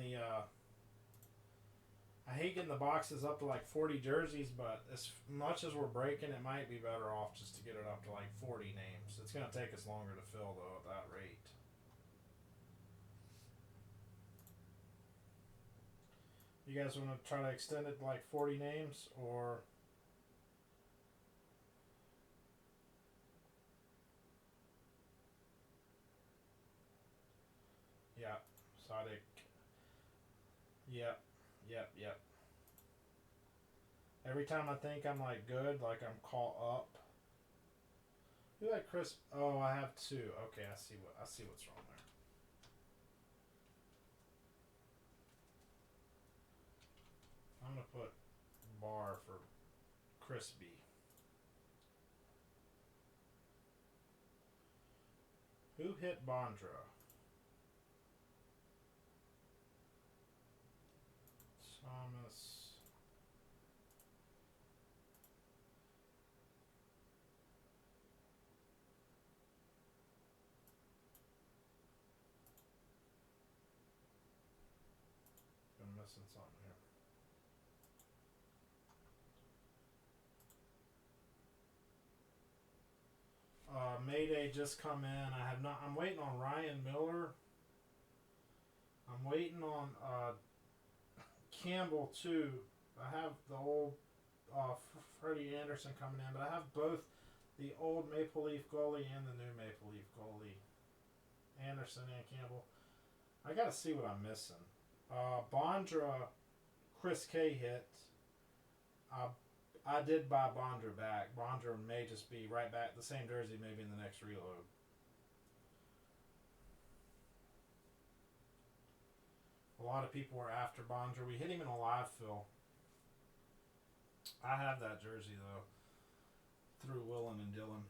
the boxes up to like 40 jerseys, but as much as we're breaking, it might be better off just to get it up to like 40 names. It's going to take us longer to fill, though, at that rate. You guys want to try to extend it to like 40 names, or... Yeah, Sadiq. Yep. Every time I think I'm like good, like I'm caught up. You like Chris? Oh, I have 2. Okay, I see what's wrong there. I'm gonna put bar for Crispy. Who hit Bondra? Thomas. I'm missing something here. Mayday just come in. I have not. I'm waiting on Ryan Miller. I'm waiting on Campbell too. I have the old Freddie Anderson coming in, but I have both the old Maple Leaf goalie and the new Maple Leaf goalie, Anderson and Campbell. I gotta see what I'm missing. Bondra, Chris K hit. I did buy Bondra back. Bondra may just be right back, the same jersey maybe in the next reload. A lot of people were after Bondra. We hit him in a live fill. I have that jersey though, through Willen and Dylan.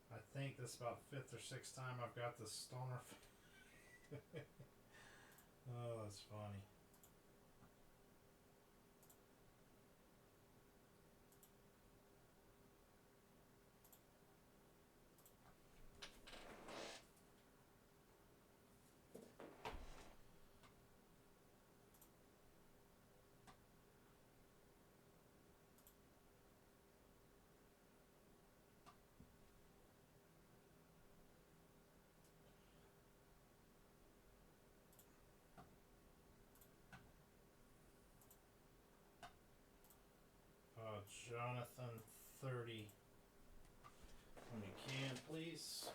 I think this is about the 5th or 6th time I've got this stoner. Oh, that's funny. Jonathan 30. When you can, please.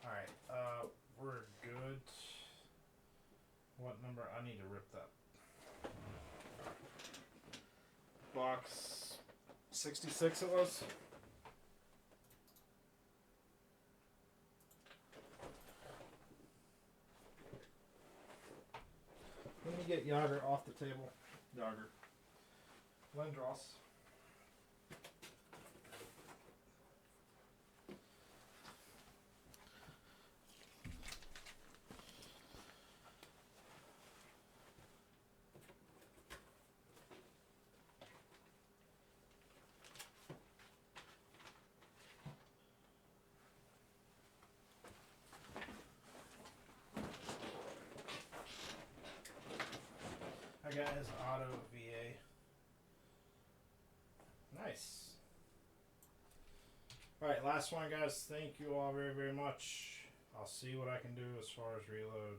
Alright, we're good. What number? I need to rip that. Box 66 it was. Let me get Yager off the table. Yager. Lindros. I got his auto VA. Nice. Alright, last one, guys. Thank you all very, very much. I'll see what I can do as far as reload.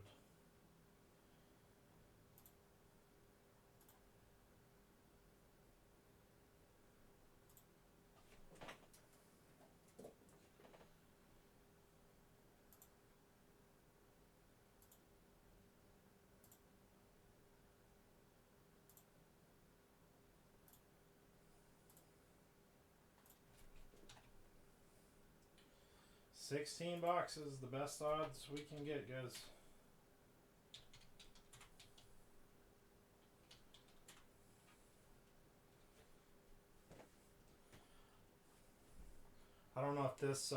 $16, the best odds we can get, guys. I don't know if this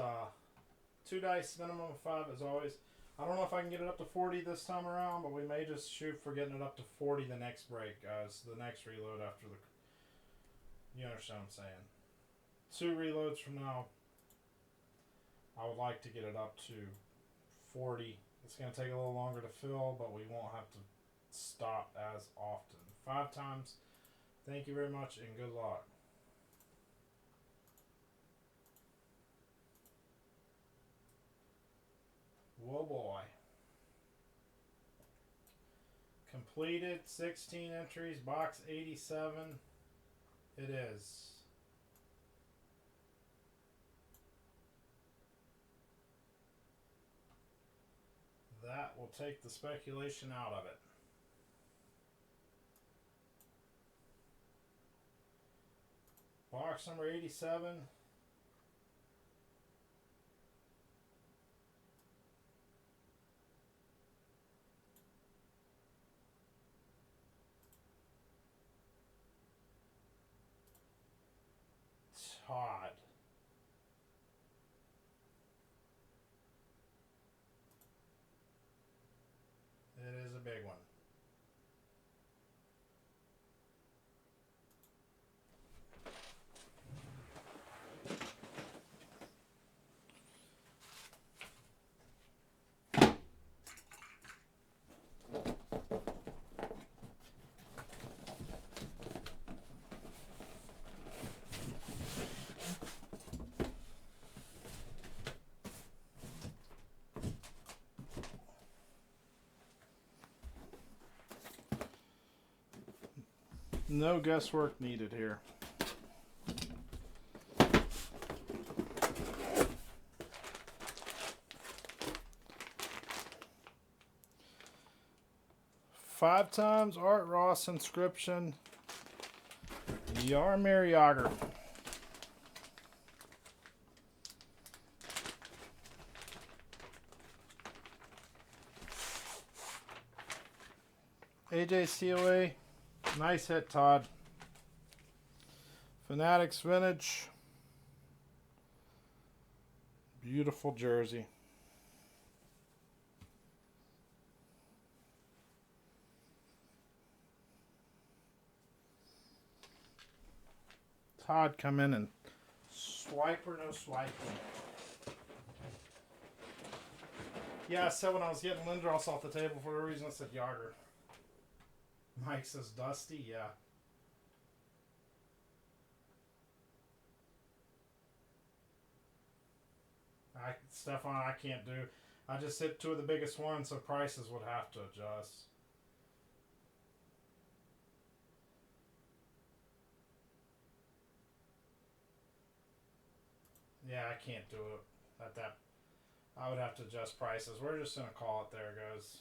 2 dice minimum of 5 as always. I don't know if I can get it up to 40 this time around, but we may just shoot for getting it up to 40 the next break, guys. The next reload after the... You understand what I'm saying. 2 reloads from now, I would like to get it up to 40. It's going to take a little longer to fill, but we won't have to stop as often. 5 times. Thank you very much and good luck. Whoa boy. Completed 16 entries, box 87. It is. That will take the speculation out of it. Box number 87. Todd. It is a big one. No guesswork needed here. Five times Art Ross inscription. Jaromir Jagr. AJ COA. Nice hit, Todd. Fanatics Vintage. Beautiful jersey. Todd, come in and swipe or no swiping. Yeah, I said when I was getting Lindros off the table for a reason I said Jagr. Mike says Dusty, yeah. Stefan, I can't do. I just hit 2 of the biggest ones, so prices would have to adjust. Yeah, I can't do it at that. I would have to adjust prices. We're just gonna call it there, guys.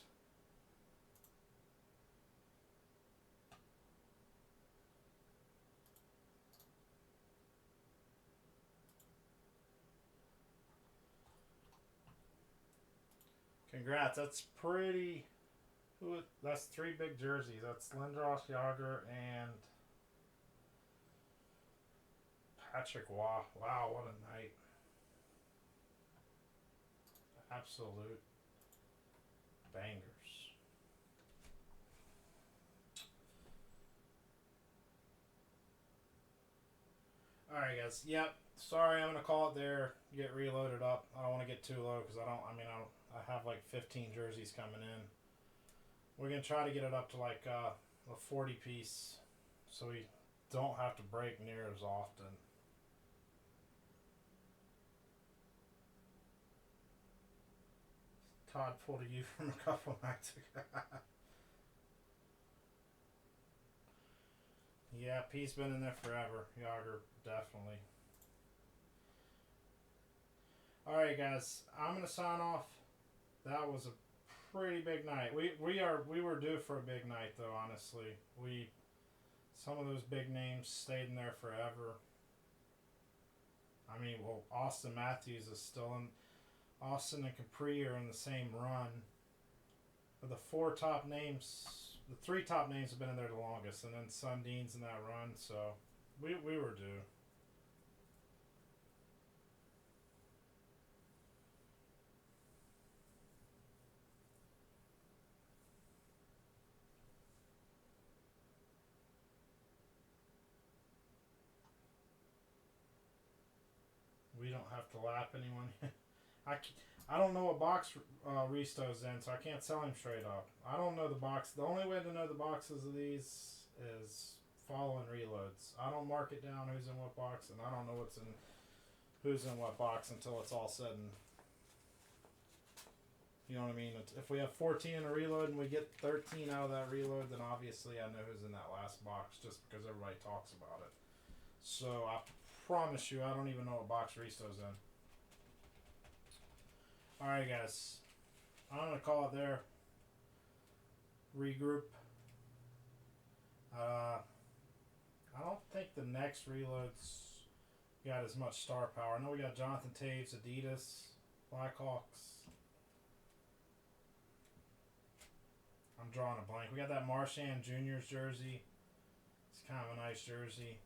Congrats. That's pretty. That's three big jerseys. That's Lindros, Yager, and Patrick Waugh. Wow, what a night! Absolute bangers. All right, guys. Yep. Sorry, I'm gonna call it there. Get reloaded up. I don't want to get too low because I don't. I mean, I have like 15 jerseys coming in. We're gonna try to get it up to like a 40 piece, so we don't have to break near as often. Todd pulled a U from a couple nights ago. Yeah, P's been in there forever. Yager, definitely. Alright guys, I'm gonna sign off. That was a pretty big night. We were due for a big night though, honestly. We Some of those big names stayed in there forever. I mean, well, Austin Matthews is still in. Austin and Capri are in the same run. But the three top names have been in there the longest, and then Sundin's in that run. So we were due. We don't have to lap anyone. I, I don't know what box Risto's in, so I can't sell him straight up. I don't know the box. The only way to know the boxes of these is following reloads. I don't mark it down who's in what box, and I don't know who's in what box until it's all said and. You know what I mean? If we have 14 in a reload and we get 13 out of that reload, then obviously I know who's in that last box just because everybody talks about it. So I promise you, I don't even know what box Risto's in. Alright, guys. I'm going to call it there. Regroup. I don't think the next reload's got as much star power. I know we got Jonathan Taves, Adidas, Blackhawks. I'm drawing a blank. We got that Marchand Juniors jersey. It's kind of a nice jersey.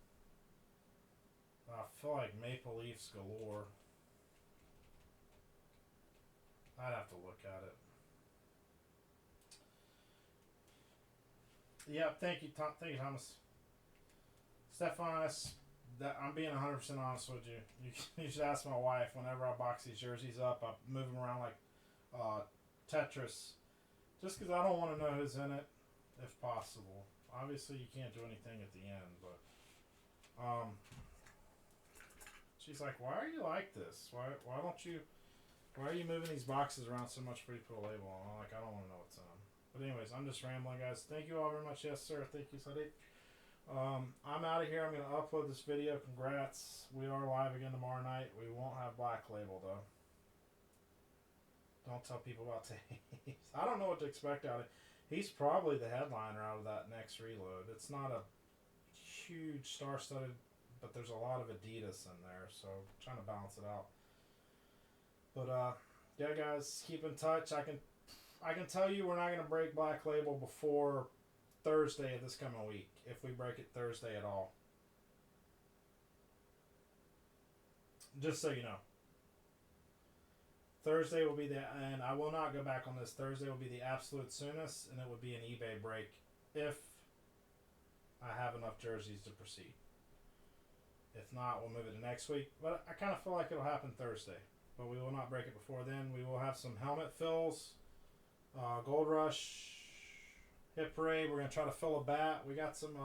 I feel like Maple Leafs galore. I'd have to look at it. Yep, thank you, thank you, Thomas. Stefanis, I'm being 100% honest with you. You should ask my wife whenever I box these jerseys up. I move them around like Tetris, just because I don't want to know who's in it, if possible. Obviously, you can't do anything at the end, but she's like, "Why are you like this? Why don't you? Why are you moving these boxes around so much before you put a label on?" I'm like, "I don't want to know what's on." But anyways, I'm just rambling, guys. Thank you all very much. Yes, sir. Thank you, Sadiq. I'm out of here. I'm going to upload this video. Congrats. We are live again tomorrow night. We won't have Black Label, though. Don't tell people about Taves. I don't know what to expect out of it. He's probably the headliner out of that next reload. It's not a huge star-studded, but there's a lot of Adidas in there, so I'm trying to balance it out. But, yeah, guys, keep in touch. I can tell you we're not going to break Black Label before Thursday of this coming week, if we break it Thursday at all. Just so you know. Thursday will be and I will not go back on this. Thursday will be the absolute soonest, and it would be an eBay break if I have enough jerseys to proceed. If not, we'll move it to next week. But I kind of feel like it'll happen Thursday. But we will not break it before then. We will have some helmet fills, Gold Rush, Hit Parade. We're going to try to fill a bat. We got some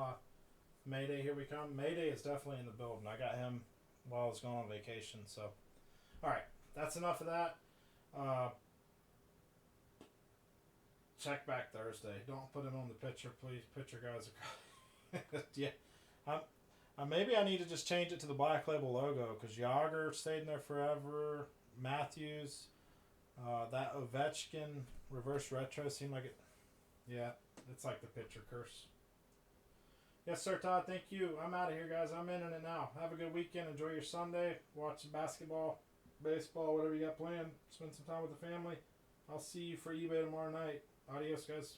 Mayday. Here we come. Mayday is definitely in the building. I got him while I was going on vacation. So, all right. That's enough of that. Check back Thursday. Don't put him on the picture, please. Picture guys are. Yeah. Maybe I need to just change it to the Black Label logo because Yager stayed in there forever. Matthews, that Ovechkin reverse retro seemed like it. Yeah, it's like the picture curse. Yes, sir, Todd. Thank you. I'm out of here, guys. I'm in it now. Have a good weekend. Enjoy your Sunday. Watch some basketball, baseball, whatever you got planned. Spend some time with the family. I'll see you for eBay tomorrow night. Adios, guys.